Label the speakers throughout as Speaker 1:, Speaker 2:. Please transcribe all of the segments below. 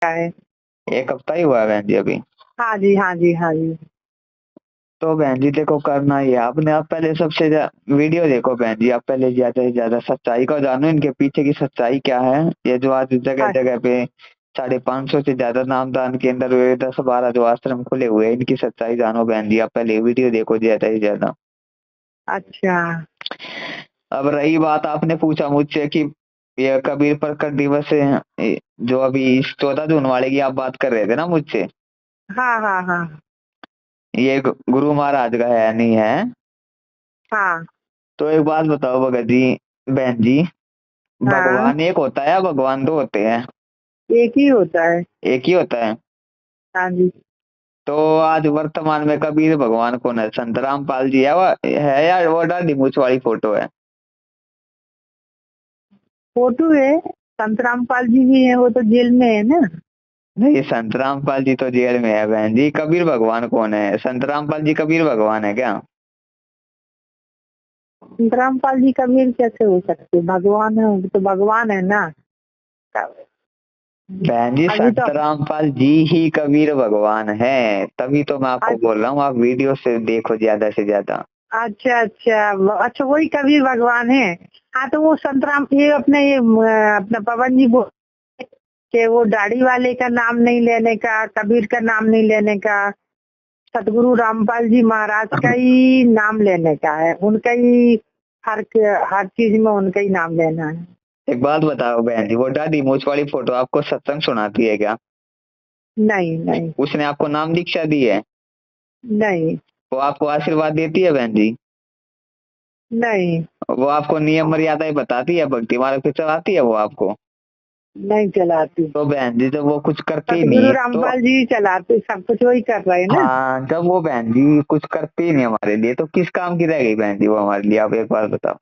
Speaker 1: है।
Speaker 2: 1 हफ्ता ही हुआ है बहन जी अभी।
Speaker 1: हाँ जी, हाँ जी, हाँ जी।
Speaker 2: तो बहन जी देखो करना ही है आपने। आप पहले सबसे वीडियो देखो बहन जी। आप पहले ज्यादा से ज्यादा सच्चाई को जानो, इनके पीछे की सच्चाई क्या है। ये जो आज जगह
Speaker 1: हाँ,
Speaker 2: जगह पे 550 से ज्यादा नामदान केंद्र हुए, 10-12 जो आश्रम खुले हुए हैं, इनकी सच्चाई जानो बहन जी। आप पहले वीडियो देखो ज्यादा से ज्यादा।
Speaker 1: अच्छा।
Speaker 2: अब रही बात, आपने पूछा मुझसे कि ये कबीर प्रकट दिवस है, जो अभी 14 जून वाले की आप बात कर रहे थे ना मुझसे।
Speaker 1: हाँ, हाँ, हाँ,
Speaker 2: ये गुरु महाराज का है नहीं है।
Speaker 1: हाँ,
Speaker 2: तो एक बात बताओ भगत जी, बहन जी,
Speaker 1: हाँ।
Speaker 2: भगवान एक होता है या भगवान दो होते हैं?
Speaker 1: एक ही होता है।
Speaker 2: एक ही होता है।
Speaker 1: हाँ जी।
Speaker 2: तो आज वर्तमान में कबीर भगवान कौन है? संत रामपाल जी है या वो दाढ़ी मूछ वाली फोटो है?
Speaker 1: फोटो है। संत रामपाल जी भी है, वो तो जेल में है ना।
Speaker 2: नहीं, संत रामपाल जी तो जेल में है बहन जी। कबीर भगवान कौन है? संत रामपाल जी कबीर भगवान है क्या?
Speaker 1: संत रामपाल जी कबीर कैसे हो सकते? भगवान है, वो तो भगवान है ना।
Speaker 2: बहन जी
Speaker 1: अभी तो।
Speaker 2: संत रामपाल जी ही कबीर भगवान है। तभी तो मैं आपको बोल रहा हूँ, आप वीडियो से देखो ज्यादा से ज्यादा।
Speaker 1: अच्छा, अच्छा, अच्छा, वही कबीर भगवान है। हाँ, तो वो संतराम, ये अपने ये अपना पवन जी बोल के वो दाढ़ी वाले का नाम नहीं लेने का, कबीर का नाम नहीं लेने का, सतगुरु रामपाल जी महाराज का ही नाम लेने का है। उनका ही हर हर चीज में उनका ही नाम लेना है।
Speaker 2: एक बात बताओ बहन जी, वो दाढ़ी मूछ वाली फोटो आपको सत्संग सुनाती है क्या?
Speaker 1: नहीं, नहीं,
Speaker 2: उसने आपको नाम दीक्षा दी है?
Speaker 1: नहीं,
Speaker 2: वो आपको आशीर्वाद देती है बहन जी?
Speaker 1: नहीं,
Speaker 2: वो आपको नियम मर्यादा बताती है, भक्ति मार्ग पे चलाती है वो आपको?
Speaker 1: नहीं चलाती।
Speaker 2: तो बहन जी जब वो कुछ करती ही नहीं
Speaker 1: सतगुरु
Speaker 2: है तो।
Speaker 1: रामपाल जी चलाते, सब कुछ वही कर रहे हैं ना।
Speaker 2: हाँ, जब वो बहन जी कुछ करती ही नहीं हमारे लिए, तो किस काम की रह गई बहन जी वो हमारे लिए? आप एक बार बताओ।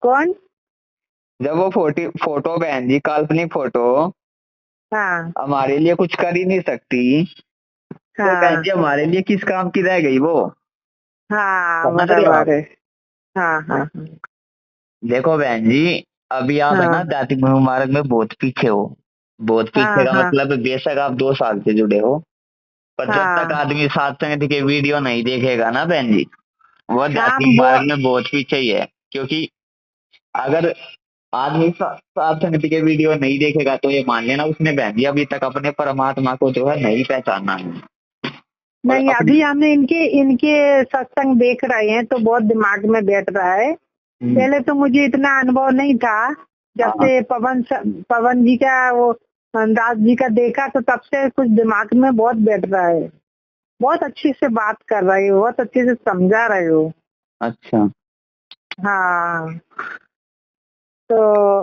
Speaker 1: कौन?
Speaker 2: जब वो फोटो बहन जी, काल्पनिक फोटो
Speaker 1: हाँ,
Speaker 2: हमारे लिए कुछ कर ही नहीं सकती, तो बहन
Speaker 1: हाँ,
Speaker 2: जी हमारे लिए किस काम की रह गई वो?
Speaker 1: हाँ,
Speaker 2: समझ रहे हो आप?
Speaker 1: बराबर है। हाँ, हाँ,
Speaker 2: देखो बहन जी, अभी आप है ना
Speaker 1: हाँ,
Speaker 2: आध्यात्मिक मार्ग में बहुत पीछे हो। बहुत पीछे
Speaker 1: हाँ,
Speaker 2: का
Speaker 1: हाँ,
Speaker 2: मतलब बेशक आप 2 साल से जुड़े हो, पर जब तक
Speaker 1: हाँ,
Speaker 2: आदमी सत्संग के वीडियो नहीं देखेगा ना बहन जी, वो
Speaker 1: हाँ,
Speaker 2: आध्यात्मिक मार्ग में बहुत पीछे ही है। क्योंकि अगर आदमी सत्संग के वीडियो नहीं देखेगा तो ये मान लेना उसने बहन जी अभी तक अपने परमात्मा को जो है नहीं पहचाना है। और
Speaker 1: नहीं,
Speaker 2: अपनी।
Speaker 1: अभी हमने इनके इनके सत्संग देख रहे हैं तो बहुत दिमाग में बैठ रहा है। पहले तो मुझे इतना अनुभव नहीं था। जब
Speaker 2: हाँ,
Speaker 1: से पवन जी का वो दास जी का देखा तो तब से कुछ दिमाग में बहुत बैठ रहा है। बहुत अच्छे से बात कर रहे हो, बहुत अच्छे से समझा रहे हो।
Speaker 2: अच्छा।
Speaker 1: हाँ, तो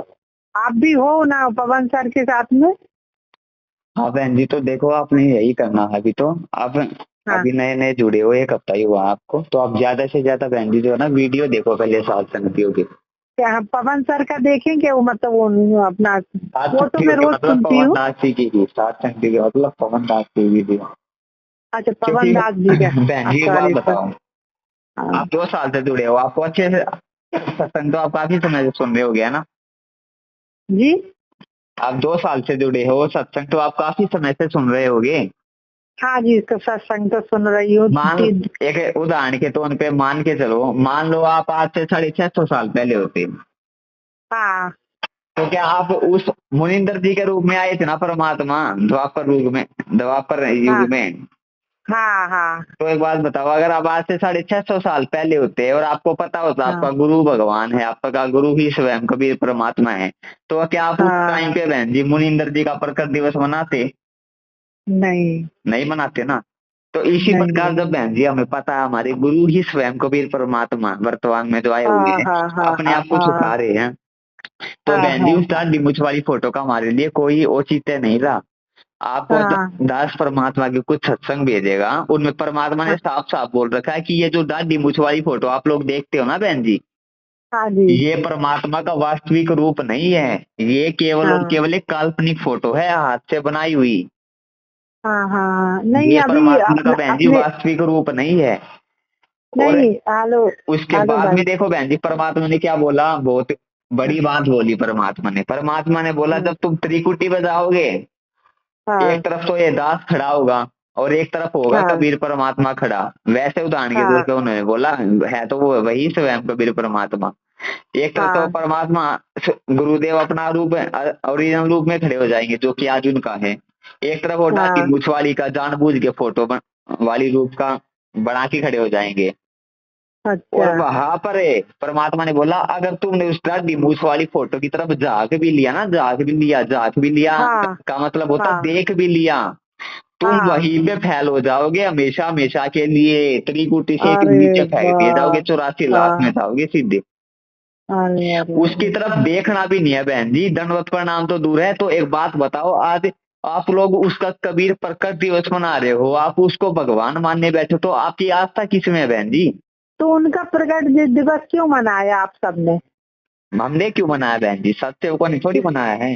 Speaker 1: आप भी हो ना पवन सर के साथ में?
Speaker 2: हाँ बहन जी, तो देखो आपने यही करना है अभी तो। आप
Speaker 1: हाँ,
Speaker 2: अभी नए नए जुड़े हो, 1 हफ्ता ही हुआ आपको, तो आप ज्यादा से ज्यादा बहन जी जो है ना वीडियो देखो पहले सत्संगियों की।
Speaker 1: क्या हम पवन सर का देखेंगे? वो मतलब वो अपना वो तो
Speaker 2: सत्संगियों
Speaker 1: मैं
Speaker 2: की
Speaker 1: रोज
Speaker 2: मतलब
Speaker 1: सुनती
Speaker 2: पवन
Speaker 1: हूँ।
Speaker 2: दास जी की सत्संग की मतलब पवन दास की वीडियो।
Speaker 1: अच्छा, पवन
Speaker 2: क्योंकि
Speaker 1: दास जी का।
Speaker 2: बहन जी एक बात
Speaker 1: सॉरी सर।
Speaker 2: बताओ,
Speaker 1: हाँ
Speaker 2: आप 2 साल से जुड़े हो, आपको अच्छे से सत्संग तो आप काफी समय से सुन रहे हो गया ना?
Speaker 1: जी।
Speaker 2: आप 2 साल से जुड़े हो, सत्संग तो आप काफी समय से सुन रहे होगे।
Speaker 1: हाँ जी, इसका सत्संग तो सुन रही हूँ।
Speaker 2: मान एक उदाहरण के तौर पे मान के चलो, मान लो आप आज से 650 साल पहले होते,
Speaker 1: हाँ,
Speaker 2: तो क्या आप उस मुनिंदर जी के रूप में आए थे ना परमात्मा, द्वापर युग में, द्वापर युग
Speaker 1: हाँ,
Speaker 2: में?
Speaker 1: हाँ, हाँ,
Speaker 2: तो एक बात बताओ, अगर आप आज से 650 साल पहले होते और आपको पता होता आपका
Speaker 1: हाँ,
Speaker 2: गुरु भगवान है, आपका गुरु ही स्वयं कबीर परमात्मा है, तो क्या आप उस
Speaker 1: हाँ।
Speaker 2: टाइम पे बहन जी मुनिंदर जी का प्रकट दिवस मनाते?
Speaker 1: नहीं,
Speaker 2: नहीं मनाते ना। तो इसी
Speaker 1: नहीं।
Speaker 2: प्रकार जब बहन जी हमें पता है हमारे गुरु ही स्वयं कबीर परमात्मा वर्तमान में जो आए हुए
Speaker 1: हाँ,
Speaker 2: हैं,
Speaker 1: हाँ, हाँ,
Speaker 2: अपने
Speaker 1: हाँ,
Speaker 2: आप को
Speaker 1: हाँ,
Speaker 2: छुपा रहे हैं, तो
Speaker 1: हाँ,
Speaker 2: बहन जी
Speaker 1: हाँ,
Speaker 2: उस दाढ़ी मूछ वाली फोटो का हमारे लिए कोई औचित्य नहीं रहा। आपको
Speaker 1: हाँ,
Speaker 2: दास परमात्मा के कुछ सत्संग भेजेगा, उनमें परमात्मा ने
Speaker 1: हाँ,
Speaker 2: साफ साफ बोल रखा है कि ये जो दाढ़ी मूछ वाली फोटो आप लोग देखते हो ना बहन जी,
Speaker 1: हाँ जी।
Speaker 2: ये परमात्मा का वास्तविक रूप नहीं है। ये केवल और
Speaker 1: हाँ,
Speaker 2: केवल एक काल्पनिक फोटो है, हाथ से बनाई हुई।
Speaker 1: हाँ, हाँ, नहीं
Speaker 2: ये
Speaker 1: अभी
Speaker 2: परमात्मा का
Speaker 1: अपने
Speaker 2: बहन जी
Speaker 1: अपने
Speaker 2: वास्तविक रूप नहीं है। और
Speaker 1: नहीं। हेलो।
Speaker 2: उसके
Speaker 1: हेलो
Speaker 2: बाद
Speaker 1: भाई।
Speaker 2: में देखो बहन जी परमात्मा ने क्या बोला, बहुत बड़ी बात बोली परमात्मा ने। परमात्मा ने बोला
Speaker 1: हाँ,
Speaker 2: जब तुम त्रिकुटी बजाओगे
Speaker 1: हाँ
Speaker 2: एक तरफ तो ये दास खड़ा होगा और एक तरफ होगा
Speaker 1: हाँ
Speaker 2: कबीर परमात्मा खड़ा। वैसे उदाहरण के तौर
Speaker 1: हाँ
Speaker 2: पे उन्होंने बोला, है तो वो वही स्वयं कबीर परमात्मा। एक तरफ तो
Speaker 1: हाँ
Speaker 2: परमात्मा गुरुदेव अपना रूप ओरिजिनल रूप में खड़े हो जाएंगे जो कि आज उनका है। एक तरफ वो दाढ़ी
Speaker 1: हाँ।
Speaker 2: मूछ वाली का जानबूझ के फोटो वाली रूप का बना के खड़े हो जाएंगे।
Speaker 1: अच्छा।
Speaker 2: और वहां पर परमात्मा ने बोला, अगर तुमने उस दाढ़ी मूछ वाली फोटो की तरफ झांक भी लिया ना, झांक भी लिया
Speaker 1: हाँ
Speaker 2: का मतलब होता
Speaker 1: हाँ
Speaker 2: देख भी लिया, तुम
Speaker 1: हाँ।
Speaker 2: वहीं पे फैल हो जाओगे हमेशा हमेशा के लिए। त्रिकुटी से एक
Speaker 1: अरे
Speaker 2: नीचे फेंक दिए जाओगे,
Speaker 1: बाप।
Speaker 2: 84 लाख में
Speaker 1: हाँ।
Speaker 2: जाओगे सीधे।
Speaker 1: अरे अरे
Speaker 2: उसकी
Speaker 1: अरे।
Speaker 2: तरफ देखना भी नहीं है बहन जी, दंडवत प्रणाम तो दूर है। तो एक बात बताओ, आज आप लोग उसका कबीर प्रकट दिवस मना रहे हो, आप उसको भगवान मानने बैठे, तो आपकी आस्था किसमें है बहन जी?
Speaker 1: तो उनका प्रकट दिवस क्यों मनाया आप सबने?
Speaker 2: हमने क्यों मनाया बहन जी? सत्य को नहीं थोड़ी
Speaker 1: किस
Speaker 2: मनाया है।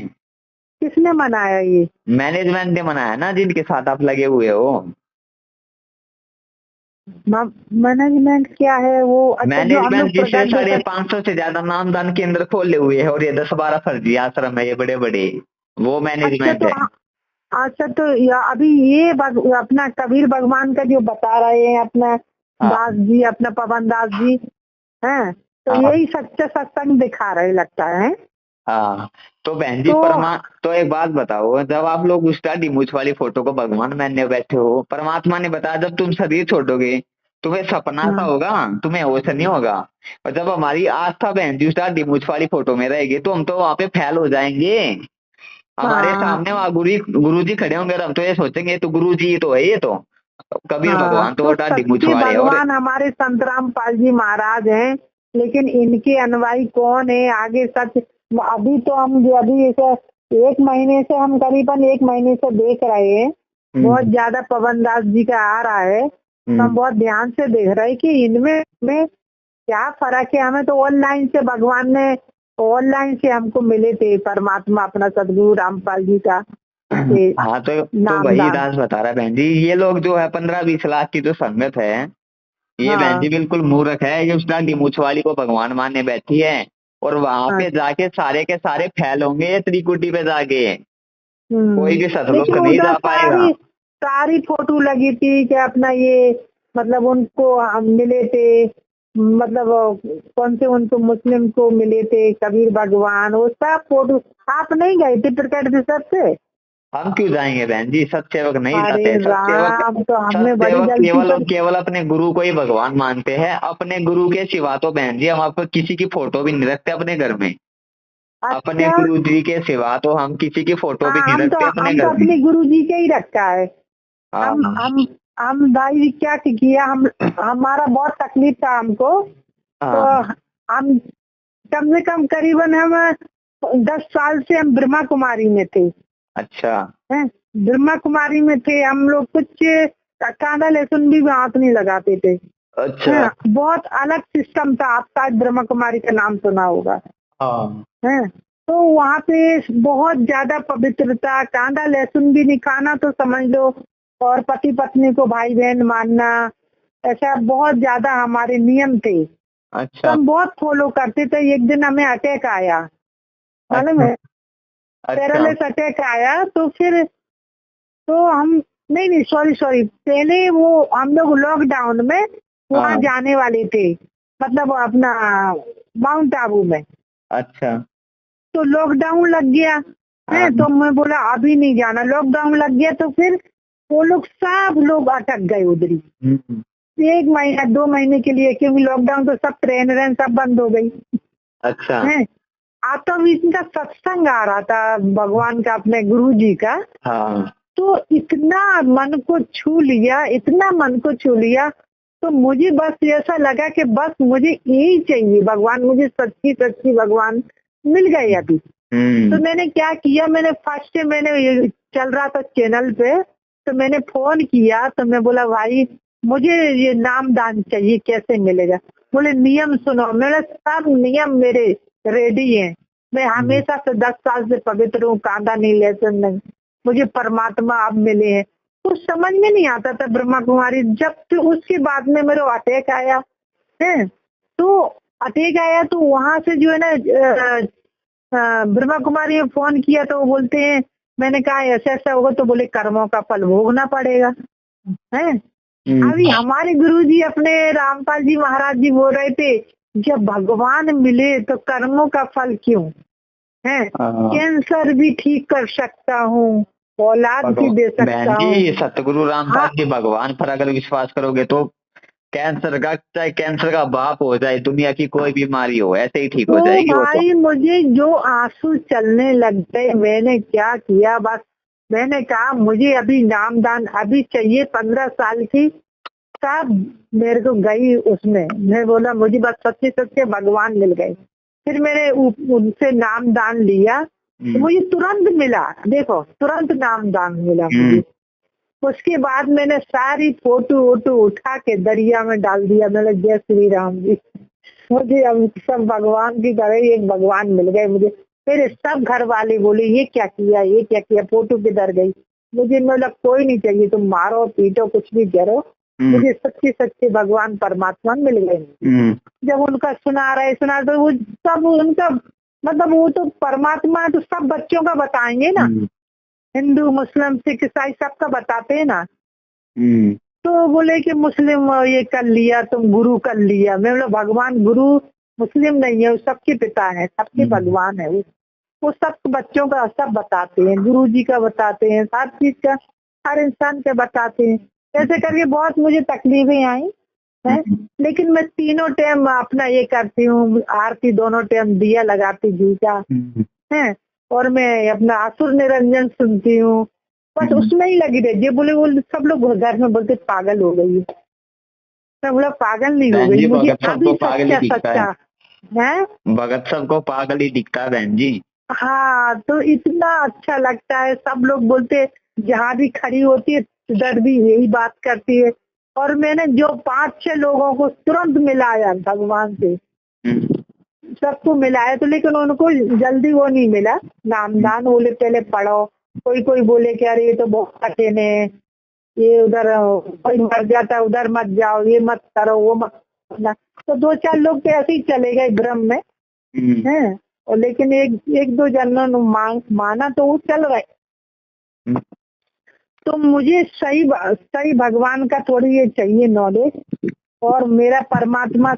Speaker 1: किसने मनाया ये?
Speaker 2: मैनेजमेंट ने मनाया ना, जिनके साथ आप लगे हुए हो।
Speaker 1: मैनेजमेंट क्या है वो? अच्छा, जो हम
Speaker 2: मैनेजमेंट
Speaker 1: लोग
Speaker 2: जिसने
Speaker 1: प्रकट
Speaker 2: साढ़े
Speaker 1: दिवस।
Speaker 2: 500 से ज्यादा नामदान केंद्र खोले हुए हैं और ये 10-12 फर्जी आश्रम है ये बड़े बड़े, वो
Speaker 1: अच्छा
Speaker 2: मैनेजमेंट
Speaker 1: तो
Speaker 2: है।
Speaker 1: अच्छा तो अभी ये अपना कबीर भगवान का जो बता रहे हैं अपना
Speaker 2: हाँ
Speaker 1: दास जी, अपना पवन दास जी हैं, तो
Speaker 2: हाँ
Speaker 1: यही सच्चा सत्संग दिखा रहे लगता है।
Speaker 2: हाँ। तो बहन जी
Speaker 1: तो
Speaker 2: तो एक बात बताओ, जब आप लोग उस दाढ़ी मूछ वाली फोटो को भगवान मानने बैठे हो, परमात्मा ने बताया जब तुम शरीर छोड़ोगे तुम्हें सपना सा
Speaker 1: हाँ
Speaker 2: होगा, तुम्हें होश नहीं होगा। और जब हमारी आस्था बहन जी उस दाढ़ी मूछ वाली फोटो में रहेगी तो हम तो वहां पे फैल हो जाएंगे। हमारे
Speaker 1: हाँ
Speaker 2: सामने वहां गुरु जी खड़े होंगे और हम तो ये सोचेंगे ये तो गुरु जी तो है, ये तो कबीर
Speaker 1: हाँ।
Speaker 2: भगवान तो
Speaker 1: तो
Speaker 2: वो दाढ़ी मूछ
Speaker 1: सच्चे
Speaker 2: वाले। और
Speaker 1: भगवान हमारे संत रामपाल जी महाराज हैं, लेकिन इनके अनुयायी कौन है आगे सच? अभी तो हम जो अभी इसे 1 महीने से, हम करीबन 1 महीने से देख रहे हैं, बहुत
Speaker 2: हम्म,
Speaker 1: ज्यादा पवन दास जी का आ रहा है, तो हम
Speaker 2: हम्म,
Speaker 1: बहुत ध्यान से देख रहे हैं कि इनमें में क्या फर्क है। हमें तो ऑनलाइन से भगवान ने, ऑनलाइन से हमको मिले थे परमात्मा अपना सदगुरु रामपाल जी का ये
Speaker 2: हाँ तो वही
Speaker 1: नामदान।
Speaker 2: दास बता रहा है बहन जी, ये लोग जो है 15-20 लाख की जो संगत है, ये बहन जी
Speaker 1: हाँ
Speaker 2: बिल्कुल मूर्ख है। ये उस दाढ़ी मूछ वाली को भगवान मानने बैठी है और वहां
Speaker 1: हाँ।
Speaker 2: पे जाके सारे के सारे फैल होंगे ये त्रिकुटी पे जाके। कोई भी
Speaker 1: लेकिन
Speaker 2: सतलोक नहीं
Speaker 1: उधर
Speaker 2: जा पाएगा।
Speaker 1: सारी सारी फोटो लगी थी कि अपना ये, मतलब उनको हम मिले थे, मतलब कौन से उनको मुस्लिम को मिले थे कबीर भगवान, वो सब फोटो। आप नहीं गए थे प्रकट दिवस से?
Speaker 2: हम क्यों जाएंगे बहन जी, सत्सेवक नहीं
Speaker 1: अरे
Speaker 2: जाते। सत्सेवक
Speaker 1: राम, तो हमने बड़ी
Speaker 2: सत्सेवक
Speaker 1: गलती
Speaker 2: केवल और
Speaker 1: कर।
Speaker 2: केवल अपने गुरु को ही भगवान मानते हैं। अपने गुरु के सिवा तो बहन जी हम आप किसी की फोटो भी नहीं रखते अपने घर में। अपने
Speaker 1: अच्छा।
Speaker 2: गुरु जी के सिवा तो हम किसी की फोटो भी
Speaker 1: हाँ,
Speaker 2: नहीं रखते अपने
Speaker 1: हम तो
Speaker 2: घर में।
Speaker 1: अपने गुरु जी का ही रखा है। हम
Speaker 2: हाँ
Speaker 1: हम हम भाई क्या किया, हम हमारा बहुत तकलीफ था हमको, तो
Speaker 2: हाँ।
Speaker 1: हम कम से कम करीबन हम 10 साल से हम ब्रह्मा कुमारी में थे।
Speaker 2: अच्छा
Speaker 1: हैं, ब्रह्मा कुमारी में थे हम लोग। कुछ कांदा लहसुन भी हाथ नहीं लगाते थे।
Speaker 2: अच्छा।
Speaker 1: हैं, बहुत अलग सिस्टम था। आपका ब्रह्मा कुमारी का नाम सुना होगा।
Speaker 2: हाँ
Speaker 1: हैं, तो वहाँ पे बहुत ज्यादा पवित्रता, कांदा लहसुन भी नहीं खाना तो समझ लो, और पति पत्नी को भाई बहन मानना, ऐसा बहुत ज्यादा हमारे नियम थे। तो
Speaker 2: अच्छा
Speaker 1: हम बहुत फॉलो करते थे। एक दिन हमें अटैक आया, मालूम
Speaker 2: अच्छा
Speaker 1: है,
Speaker 2: अच्छा।
Speaker 1: पैरालिस अटैक आया। तो फिर तो हम, नहीं नहीं, सॉरी सॉरी, पहले वो हम लोग लॉकडाउन में वहाँ
Speaker 2: हाँ
Speaker 1: जाने वाले थे, मतलब अपना माउंट आबू में।
Speaker 2: अच्छा।
Speaker 1: तो लॉकडाउन लग गया है,
Speaker 2: हाँ
Speaker 1: तो मैं बोला अभी नहीं जाना। लॉकडाउन लग गया तो फिर वो लोग सब लोग अटक गए उधर ही,
Speaker 2: हम्म,
Speaker 1: 1 महीना 2 महीने के लिए, क्योंकि लॉकडाउन तो सब ट्रेन व्रेन सब बंद हो गई
Speaker 2: अच्छा।
Speaker 1: है। तो इनका सत्संग आ रहा था भगवान का, अपने गुरु जी का।
Speaker 2: हाँ
Speaker 1: तो इतना मन को छू लिया, इतना मन को छू लिया। तो मुझे बस ऐसा लगा कि बस मुझे यही चाहिए, भगवान मुझे सच्ची सच्ची भगवान मिल गए अभी। तो मैंने क्या किया, मैंने फर्स्ट से, मैंने ये चल रहा था चैनल पे, तो मैंने फोन किया। तो मैं बोला भाई मुझे ये नाम दान चाहिए, कैसे मिलेगा? बोले नियम सुनो। मेरा सब नियम मेरे रेडी है। मैं हमेशा से 10 साल से पवित्र हूँ, कांदा नहीं लहसुन नहीं। मुझे परमात्मा अब मिले हैं। कुछ समझ में नहीं आता था ब्रह्मा कुमारी। जब फिर उसके बाद में मेरा अटैक आया है, तो अटैक आया तो वहां से जो है ना, ब्रह्मा कुमारी ने फोन किया तो वो बोलते हैं मैंने कहा ऐसा ऐसा होगा, तो बोले कर्मों का फल भोगना पड़ेगा है। अभी हमारे गुरुजी अपने रामपाल जी महाराज जी बोल रहे थे, जब भगवान मिले तो कर्मों का फल क्यों है, कैंसर भी ठीक कर सकता हूँ, औलाद भी दे सकता हूँ।
Speaker 2: सतगुरु रामपाल जी भगवान पर अगर विश्वास करोगे तो कैंसर का, चाहे कैंसर का बाप हो जाए, दुनिया की कोई बीमारी हो, ऐसे ही ठीक हो जाएगी।
Speaker 1: तो भाई मुझे जो आंसू चलने लग गए, मैंने क्या किया, बस मैंने कहा मुझे अभी नामदान अभी चाहिए, 15 साल की सब मेरे को गई उसमें। मैं बोला मुझे बस सच्चे सच्चे भगवान मिल गए। फिर मैंने उनसे नामदान लिया, तो मुझे तुरंत मिला, देखो तुरंत नामदान मिला मुझे। उसके बाद मैंने सारी फोटो वोटो उठा के दरिया में डाल दिया। मैंने जय श्री राम जी, मुझे अब सब भगवान की तरह एक भगवान मिल गए मुझे। फिर सब घर वाले बोले ये क्या किया, ये क्या किया, फोटो किधर गई। मुझे मतलब कोई नहीं चाहिए, तुम मारो पीटो कुछ भी करो, मुझे सच्चे सच्चे भगवान परमात्मा मिल गए। जब उनका सुना तो वो सब उनका मतलब वो तो परमात्मा तो सब बच्चों का बताएंगे ना, हिंदू मुस्लिम सिख ईसाई सबका बताते हैं ना। तो बोले कि मुस्लिम ये कर लिया, तुम गुरु कर लिया। मैं बोला भगवान गुरु मुस्लिम नहीं है, वो सबके पिता है, सबके भगवान है। वो सब बच्चों का सब बताते हैं, गुरु जी का बताते हैं, हर चीज का हर इंसान का बताते हैं। ऐसे करके बहुत मुझे तकलीफें आई है, लेकिन मैं तीनों टाइम अपना ये करती हूँ, आरती दोनों टाइम दिया लगाती घी का है, और मैं अपना आसुर निरंजन सुनती हूँ, बस उसमें ही लगी रही। ये बोले सब लोग घर में बोलते पागल हो गई, सब लोग पागल नहीं हो गई, मुझे अभी सच्चा सच्चा है।
Speaker 2: भगत सबको पागल ही दिखता है बहन जी।
Speaker 1: हाँ, तो इतना अच्छा लगता है, सब लोग बोलते जहाँ भी खड़ी होती है उधर भी यही बात करती है। और मैंने जो 5-6 लोगों को तुरंत मिलाया भगवान से, सबको मिलाया, तो लेकिन उनको जल्दी वो नहीं मिला नामदान। बोले पहले पढ़ो, कोई बोले कि अरे ये तो बहुत कठिन है, ये उधर कोई मर जाता उधर मत जाओ, ये मत करो वो मत करना। तो 2-4 लोग तो ऐसे ही चले गए भ्रम में है, और लेकिन एक दो जनों ने माना तो वो चल रहे। तो मुझे सही भगवान का थोड़ी ये चाहिए नॉलेज, और मेरा परमात्मा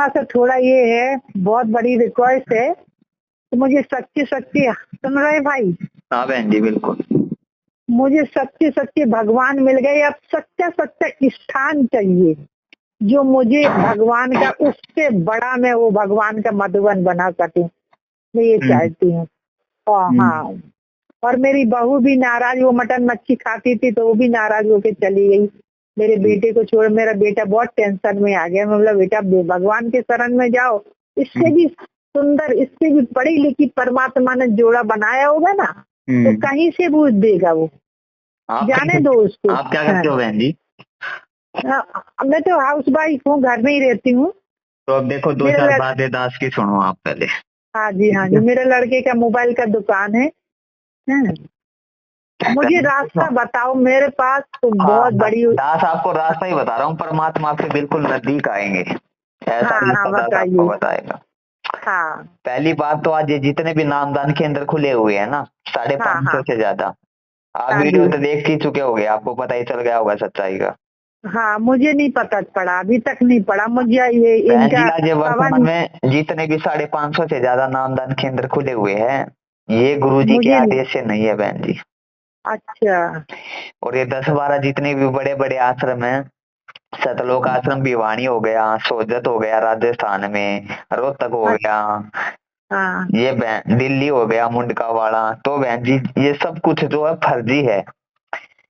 Speaker 1: से थोड़ा ये है, बहुत बड़ी रिक्वेस्ट है, तो मुझे सच्चे सुन रहे भाई?
Speaker 2: हाँ बहन जी बिल्कुल।
Speaker 1: मुझे सच्चे भगवान मिल गए, अब सच्चा स्थान चाहिए जो मुझे भगवान का, उससे बड़ा मैं वो भगवान का मधुबन बना सकूं, मैं ये चाहती हूँ। हाँ, और मेरी बहू भी नाराज, वो मटन मच्छी खाती थी तो वो भी नाराज होके चली गई मेरे बेटे को छोड़। मेरा बेटा बहुत टेंशन में आ गया। मैं बोला बेटा भगवान के शरण में जाओ, इससे भी सुंदर, इससे भी पढ़ी लिखी परमात्मा ने जोड़ा बनाया होगा ना, तो कहीं से बूझ देगा वो, जाने दो उसको।
Speaker 2: आप क्या करते हो बहन जी?
Speaker 1: मैं तो हाउस वाइफ हूँ, घर में ही रहती हूँ।
Speaker 2: तो अब देखो 2-4 बातें दास की सुनो आप पहले।
Speaker 1: हाँ जी, मेरे लड़के का मोबाइल का दुकान है। मुझे रास्ता बताओ, मेरे पास तो बहुत बड़ी।
Speaker 2: दास आपको रास्ता ही बता रहा हूँ, परमात्मा आपसे बिल्कुल नजदीक आएंगे, ऐसा बताइए, बताएगा।
Speaker 1: हाँ,
Speaker 2: पहली बात तो आज जितने भी नामदान केंद्र खुले हुए हैं ना, 550 से ज्यादा, आप वीडियो तो देख ही चुके होंगे, आपको पता ही चल गया होगा सच्चाई का।
Speaker 1: हाँ, मुझे नहीं पता पड़ा, अभी तक नहीं पड़ा मुझे ये इनका।
Speaker 2: वर्तमान में जितने भी 550 से ज्यादा नामदान केंद्र खुले हुए हैं, ये गुरुजी के आदेश से नहीं है बहन जी।
Speaker 1: अच्छा। और
Speaker 2: ये 10-12 जितने भी बड़े बड़े आश्रम हैं, सतलोक आश्रम भिवानी हो गया, सोजत हो गया राजस्थान में, रोहतक हो गया, ये दिल्ली हो गया मुंडका वाला, तो बहन जी ये सब कुछ जो है फर्जी है।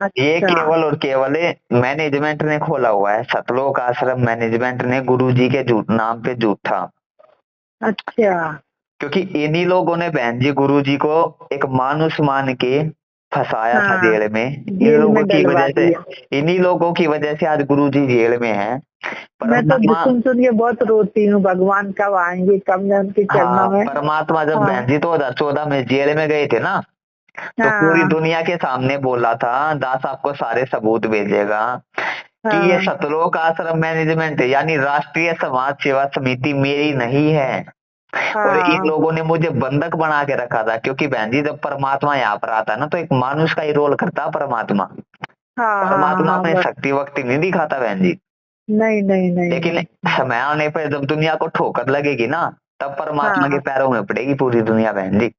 Speaker 2: ये केवल और केवल मैनेजमेंट ने खोला हुआ है, सतलोक आश्रम मैनेजमेंट ने गुरुजी के नाम पे झूठा। अच्छा। क्योंकि इन्हीं लोगों ने बहन जी गुरुजी को एक मानुष मान के फंसाया था जेल में। इन लोगों की वजह से, इन्हीं लोगों की वजह से आज गुरुजी जेल में हैं। मैं तो सुन के बहुत रोती हूँ, भगवान कब आएंगे, कब मैं उनके चरणों में। परमात्मा जब बहन जी 2014 में जेल में गए थे ना, तो पूरी दुनिया के सामने बोला था, दास आपको सारे सबूत भेजेगा कि ये सतलोक आश्रम मैनेजमेंट यानी राष्ट्रीय समाज सेवा समिति मेरी नहीं है, और इन
Speaker 1: हाँ
Speaker 2: लोगों ने मुझे बंधक बना के रखा था, क्योंकि बहन जी जब परमात्मा यहाँ पर आता है ना तो एक मानुष का ही रोल करता परमात्मा।
Speaker 1: हाँ हाँ
Speaker 2: परमात्मा
Speaker 1: हाँ
Speaker 2: अपने
Speaker 1: बस।
Speaker 2: शक्ति वक्ति नहीं दिखाता बहन जी।
Speaker 1: नहीं नहीं नहीं
Speaker 2: लेकिन
Speaker 1: नहीं।
Speaker 2: समय आने पर जब दुनिया को ठोकर लगेगी ना, तब परमात्मा के
Speaker 1: हाँ।
Speaker 2: पैरों में पड़ेगी पूरी दुनिया बहन जी।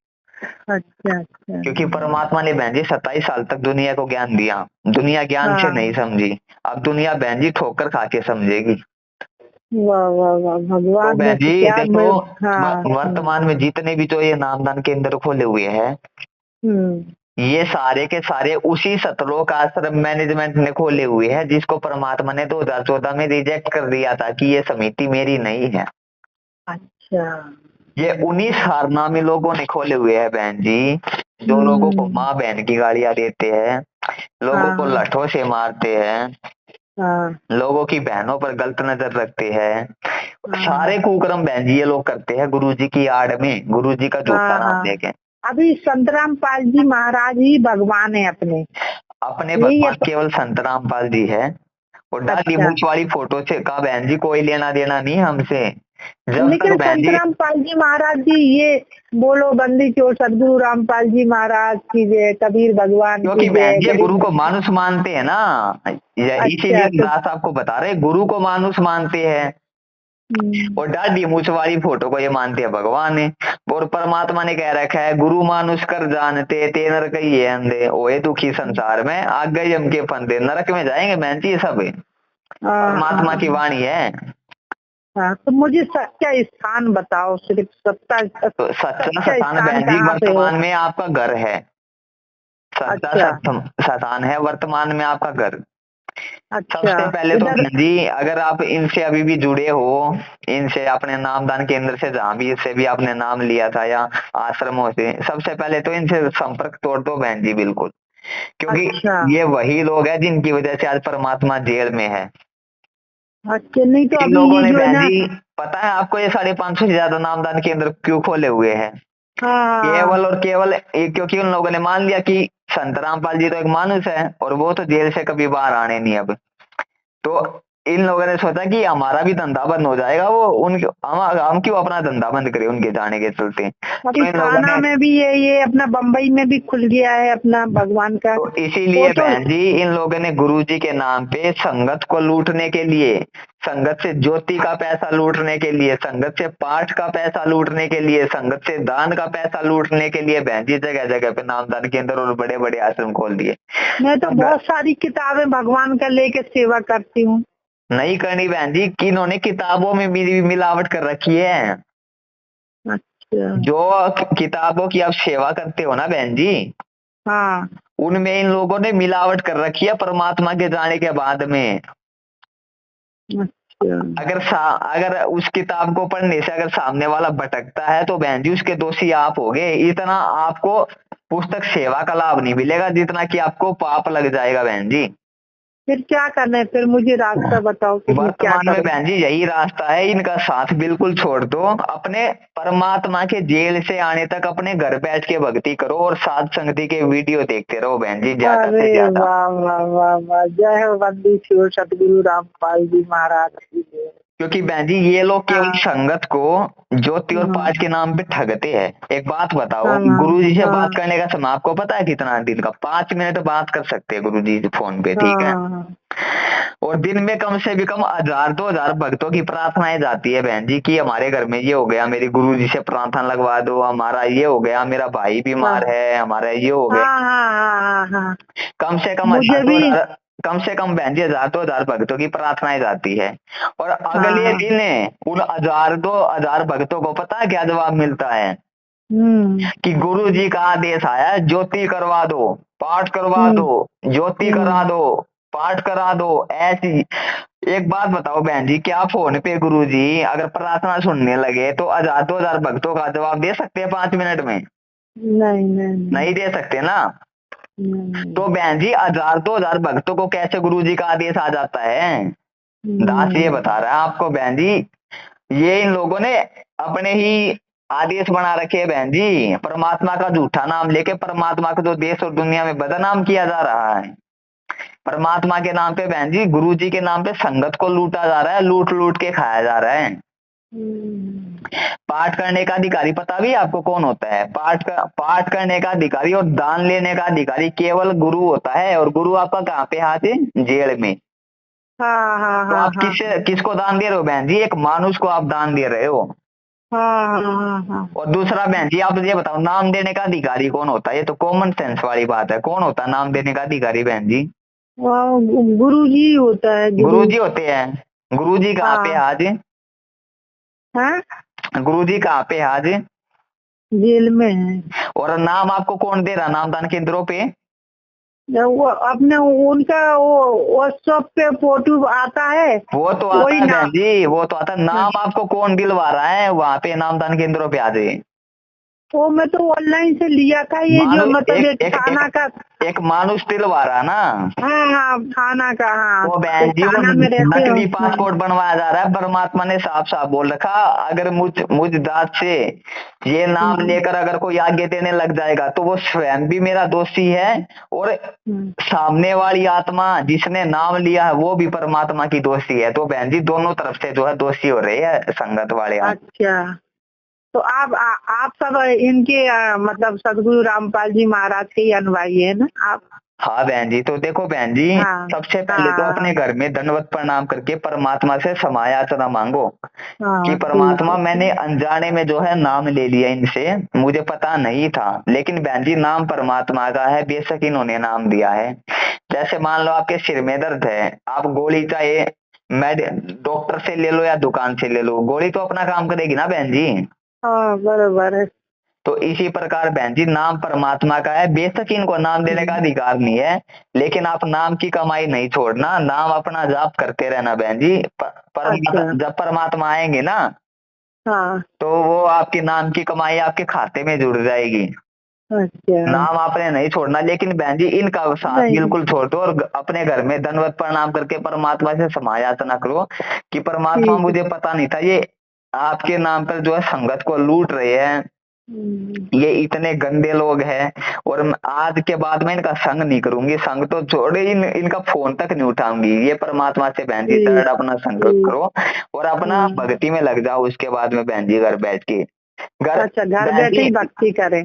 Speaker 1: अच्छा अच्छा।
Speaker 2: क्योंकि परमात्मा ने बहन जी 27 साल तक दुनिया को ज्ञान दिया, दुनिया ज्ञान से नहीं
Speaker 1: हाँ।
Speaker 2: समझी। अब दुनिया बहन जी ठोकर खा के समझेगी।
Speaker 1: वाह वाह वाह,
Speaker 2: तो
Speaker 1: भगवान ने
Speaker 2: बहन
Speaker 1: तो
Speaker 2: जी
Speaker 1: क्या
Speaker 2: देखो,
Speaker 1: हाँ।
Speaker 2: वर्तमान में जितने भी तो ये नामदान केंद्र खोले हुए हैं,
Speaker 1: हम्म।
Speaker 2: ये सारे के सारे उसी सतलोक आश्रम मैनेजमेंट ने खोले हुए हैं, जिसको परमात्मा ने 2014 में रिजेक्ट कर दिया था कि ये समिति मेरी नहीं है।
Speaker 1: अच्छा।
Speaker 2: ये उन्हीं हारनामी लोगों ने खोले हुए हैं बहन जी, जो लोगों को
Speaker 1: हम्म।
Speaker 2: माँ बहन की गालियां देते हैं, लोगों को
Speaker 1: हाँ
Speaker 2: लठों से मारते हैं,
Speaker 1: हाँ
Speaker 2: लोगों की बहनों पर गलत नजर रखते हैं।
Speaker 1: हाँ
Speaker 2: सारे कुकर्म बहन जी ये लोग करते हैं गुरुजी की आड़ में, गुरुजी का झूठा
Speaker 1: हाँ
Speaker 2: नाम
Speaker 1: हाँ।
Speaker 2: लेके।
Speaker 1: अभी संतराम पाल जी महाराज ही भगवान है अपने।
Speaker 2: अपने
Speaker 1: यही
Speaker 2: भगवान केवल संत रामपाल जी है। और दाढ़ी
Speaker 1: अच्छा।
Speaker 2: मूछ वाली फोटो से का बहन जी कोई लेना देना नहीं हमसे। जब तक
Speaker 1: लेकिन
Speaker 2: बहन जी,
Speaker 1: संतराम पाल जी महाराज जी ये बोलो बंदी चोर सदगुरु रामपाल जी महाराज की जय, कबीर भगवान की
Speaker 2: क्योंकि बहन
Speaker 1: जय,
Speaker 2: जी ये गुरु
Speaker 1: गरीब।
Speaker 2: को मानुष मानते हैं ना,
Speaker 1: अच्छा
Speaker 2: इसीलिए
Speaker 1: तो।
Speaker 2: दास आपको बता रहे गुरु को मानुष मानते हैं।
Speaker 1: हम्म।
Speaker 2: और दाढ़ी मूछ वाली फोटो को ये मानते हैं भगवान है। और परमात्मा ने कह रखा है गुरु मानुष कर जानते ते नरक ही है अंधे ओए दुखी संसार में आ गए हम के फंदे, नरक में जाएंगे बहन जी ये सब
Speaker 1: हाँ
Speaker 2: परमात्मा की
Speaker 1: हाँ
Speaker 2: वाणी है।
Speaker 1: हाँ। तो मुझे सच्चा स्थान बताओ, सिर्फ सच्चा
Speaker 2: तो सच्चा
Speaker 1: सच्चा
Speaker 2: सतान
Speaker 1: स्थान
Speaker 2: बहन जी
Speaker 1: कहाँ पे हो।
Speaker 2: वर्तमान में आपका घर है। सच्चा
Speaker 1: अच्छा
Speaker 2: सतान है वर्तमान में आपका घर।
Speaker 1: अच्छा।
Speaker 2: सबसे पहले तो
Speaker 1: इधर।
Speaker 2: बहन जी अगर आप इनसे अभी भी जुड़े हो, इनसे अपने नामदान केंद्र से जहां भी इससे भी आपने नाम लिया था या आश्रमों से, सबसे पहले तो इनसे संपर्क तोड़ दो बहन जी बिल्कुल। क्योंकि
Speaker 1: अच्छा
Speaker 2: ये वही लोग हैं जिनकी वजह से आज परमात्मा जेल में है।
Speaker 1: अच्छा। नहीं तो
Speaker 2: इन
Speaker 1: अभी
Speaker 2: लोगों
Speaker 1: ये
Speaker 2: ने
Speaker 1: जो है
Speaker 2: बहन
Speaker 1: ना।
Speaker 2: जी, पता है आपको ये 550 से ज्यादा नामदान केंद्र क्यों खोले हुए हैं?
Speaker 1: हाँ
Speaker 2: केवल और केवल क्योंकि उन लोगों ने मान लिया कि संत रामपाल जी तो एक मानुस है और वो तो जेल से कभी बाहर आने नहीं अब। तो इन लोगों ने सोचा कि हमारा भी धंधा बंद हो जाएगा, वो उनके हम क्यों अपना धंधा बंद करें उनके जाने के चलते।
Speaker 1: अभी
Speaker 2: तो इन लोगों
Speaker 1: थाना
Speaker 2: ने,
Speaker 1: में भी ये अपना बम्बई में भी खुल गया है अपना भगवान का
Speaker 2: तो इसीलिए
Speaker 1: फोटो।
Speaker 2: बहन जी इन लोगों ने गुरु जी के नाम पे संगत को लूटने के लिए, संगत से ज्योति का पैसा लूटने के लिए, संगत से पाठ का पैसा लूटने के लिए, संगत से दान का पैसा लूटने के लिए बहन जी जगह जगह पे नामदान केंद्र और बड़े बड़े आश्रम खोल दिए।
Speaker 1: मैं तो बहुत सारी किताबें भगवान का लेके सेवा करती हूँ।
Speaker 2: नहीं करनी बहन जी, किन्होंने किताबों में मिलावट कर रखी है।
Speaker 1: अच्छा।
Speaker 2: जो किताबों की आप सेवा करते हो ना बहन जी,
Speaker 1: हाँ।
Speaker 2: उनमें इन लोगों ने मिलावट कर रखी है परमात्मा के जाने के बाद में।
Speaker 1: अच्छा।
Speaker 2: अगर उस किताब को पढ़ने से अगर सामने वाला भटकता है तो बहन जी उसके दोषी आप होगे। इतना आपको पुस्तक सेवा का लाभ नहीं मिलेगा जितना कि आपको पाप लग जाएगा बहन जी।
Speaker 1: फिर क्या करना है, फिर मुझे रास्ता बताओ कि मैं क्या
Speaker 2: वर्तमान में
Speaker 1: करूँ।
Speaker 2: बहन जी यही रास्ता है, इनका साथ बिल्कुल छोड़ दो, अपने परमात्मा के जेल से आने तक अपने घर बैठ के भक्ति करो और साध संगति के वीडियो देखते रहो बहन जी ज्यादा से
Speaker 1: अरे
Speaker 2: ज्यादा।
Speaker 1: वाह वाह वाह वाह, जय हो बंदी छोड़ सतगुरु रामपाल जी महाराज की जय।
Speaker 2: क्योंकि बहन जी ये लोग केवल
Speaker 1: हाँ
Speaker 2: संगत को ज्योति और
Speaker 1: हाँ
Speaker 2: पाठ के नाम पे ठगते हैं। एक बात बताओ,
Speaker 1: हाँ
Speaker 2: गुरु जी से बात
Speaker 1: हाँ
Speaker 2: करने का समय आपको पता है कितना दिन का? 5 मिनट बात कर सकते हैं गुरु जी फोन पे, ठीक है?
Speaker 1: हाँ
Speaker 2: और दिन में कम से भी कम 1000-2000 भक्तों की प्रार्थनाएं जाती है बहन जी कि हमारे घर में ये हो गया, मेरी गुरु जी से प्रार्थना लगवा दो, हमारा ये हो गया, मेरा भाई
Speaker 1: हाँ
Speaker 2: बीमार है, हमारा ये हो गया।
Speaker 1: हाँ हाँ हाँ हाँ हाँ।
Speaker 2: कम से कम
Speaker 1: मुझे
Speaker 2: हजार दो
Speaker 1: भी।
Speaker 2: हजार कम से कम बहन जी 1000-2000 भक्तों की प्रार्थनाएं जाती है। और
Speaker 1: हाँ
Speaker 2: अगले
Speaker 1: हाँ।
Speaker 2: दिन उन 1000-2000 भक्तों को पता है क्या जवाब मिलता है?
Speaker 1: हम्म
Speaker 2: कि गुरु जी का आदेश आया है, ज्योति करवा दो, पाठ करवा
Speaker 1: हम्म
Speaker 2: दो, ज्योति करा
Speaker 1: हम्म।
Speaker 2: दो, पाठ करा दो। ऐसी एक बात बताओ बहन जी, क्या फोन पे गुरु जी अगर प्रार्थना सुनने लगे तो 1000-2000 भक्तों का जवाब दे सकते हैं 5 मिनट में?
Speaker 1: नहीं नहीं नहीं
Speaker 2: नहीं दे सकते ना।
Speaker 1: नहीं।
Speaker 2: तो बहन जी 1000-2000 भक्तों को कैसे गुरु जी का आदेश आ जाता है? दास ये बता रहा है आपको बहन जी, ये इन लोगों ने अपने ही आदेश बना रखे हैं बहन जी। परमात्मा का झूठा नाम लेके परमात्मा को जो देश और दुनिया में बदनाम किया जा रहा है, परमात्मा के नाम पे बहन जी, गुरु जी के नाम पे संगत को लूटा जा रहा है, लूट लूट के खाया जा रहा है। पाठ करने का अधिकारी पता भी आपको कौन होता है? पाठ करने का अधिकारी और दान लेने का अधिकारी केवल गुरु होता है। और गुरु आपका कहाँ पे हाथ है? जेल में।
Speaker 1: हाँ हाँ
Speaker 2: तो
Speaker 1: हाँ
Speaker 2: आप
Speaker 1: हाँ
Speaker 2: किसको दान दे रहे हो बहन जी? एक मानुष को आप दान दे रहे हो।
Speaker 1: हाँ हाँ हाँ हाँ।
Speaker 2: और दूसरा बहन जी, आप ये बताओ, नाम देने का अधिकारी कौन होता है? ये तो कॉमन सेंस वाली बात है। कौन होता है नाम देने का अधिकारी बहन जी?
Speaker 1: वो गुरु जी होता है,
Speaker 2: गुरु
Speaker 1: गुरु।
Speaker 2: जी होते हैं। गुरु जी कहाँ पे
Speaker 1: हाँ
Speaker 2: आज?
Speaker 1: हाँ,
Speaker 2: गुरु जी कहाँ पे आज?
Speaker 1: जेल में है।
Speaker 2: और नाम आपको कौन दे रहा नामदान केंद्रों पे?
Speaker 1: वो अपने उनका वो व्हाट्सएप पे फोटो आता है,
Speaker 2: वो तो आता
Speaker 1: वही
Speaker 2: है
Speaker 1: ना।
Speaker 2: बहन जी, वो तो आता है।
Speaker 1: हाँ,
Speaker 2: नाम आपको कौन दिलवा रहा है वहां पे नामदान केंद्रों पे आ जाए?
Speaker 1: वो मैं तो ऑनलाइन से लिया था, ये जो
Speaker 2: मानुष
Speaker 1: मतलब ये
Speaker 2: एक एक
Speaker 1: थाना का।
Speaker 2: एक मानुष दिलवा रहा ना।
Speaker 1: हाँ हाँ, थाना का। हाँ,
Speaker 2: वो
Speaker 1: तो
Speaker 2: बहन जी, वो
Speaker 1: थाना में रहते हो।
Speaker 2: नकली पासपोर्ट बनवाया जा रहा है। परमात्मा ने साफ साफ बोल रखा, अगर मुझ जात से ये नाम लेकर अगर कोई आगे देने लग जाएगा तो वो स्वयं भी मेरा दोषी है, और सामने वाली आत्मा जिसने नाम लिया है वो भी परमात्मा की दोषी है। तो बहन जी दोनों तरफ से जो है दोषी हो रहे हैं संगत वाले।
Speaker 1: अच्छा, तो आप सब इनके मतलब सदगुरु रामपाल जी महाराज के ही अनुयायी है ना आप?
Speaker 2: हाँ बहन जी, तो देखो बहन जी,
Speaker 1: हाँ
Speaker 2: सबसे पहले तो अपने घर में दंडवत प्रणाम करके परमात्मा से समायाचना मांगो कि
Speaker 1: हाँ, ठीक
Speaker 2: परमात्मा,
Speaker 1: है।
Speaker 2: मैंने अनजाने में जो है नाम ले लिया इनसे, मुझे पता नहीं था, लेकिन बहन जी नाम परमात्मा का है, बेशक इन्होंने नाम दिया है। जैसे मान लो आपके सिर में दर्द है, आप गोली चाहे डॉक्टर से ले लो या दुकान से ले लो, गोली तो अपना काम करेगी ना बहन जी।
Speaker 1: हाँ, बराबर है।
Speaker 2: तो इसी प्रकार बहन जी नाम परमात्मा का है, बेशक इनको नाम देने का अधिकार नहीं है, लेकिन आप नाम की कमाई नहीं छोड़ना, नाम अपना जाप करते रहना बहन जी।
Speaker 1: अच्छा।
Speaker 2: जब परमात्मा आएंगे ना,
Speaker 1: हाँ।
Speaker 2: तो वो आपके नाम की कमाई आपके खाते में जुड़ जाएगी।
Speaker 1: अच्छा।
Speaker 2: नाम आपने नहीं छोड़ना, लेकिन बहन जी इनका साथ
Speaker 1: नहीं।
Speaker 2: बिल्कुल छोड़ दो और अपने घर में दंडवत प्रणाम करके परमात्मा से समायाचना करो कि परमात्मा,
Speaker 1: ठीक है।
Speaker 2: मुझे पता नहीं था ये आपके नाम पर जो है संगत को लूट रहे हैं, ये इतने गंदे लोग हैं, और आज के बाद मैं इनका संग नहीं करूंगी। संग तो छोड़े, इनका फोन तक नहीं उठाऊंगी। ये परमात्मा से बहन जी
Speaker 1: ठीक।
Speaker 2: दृढ़ अपना संकल्प
Speaker 1: ठीक।
Speaker 2: करो और अपना भक्ति में लग जाओ। उसके बाद में बहन जी घर बैठ के
Speaker 1: अच्छा, घर
Speaker 2: बहन
Speaker 1: बैठे
Speaker 2: जी,
Speaker 1: ही भक्ति करें,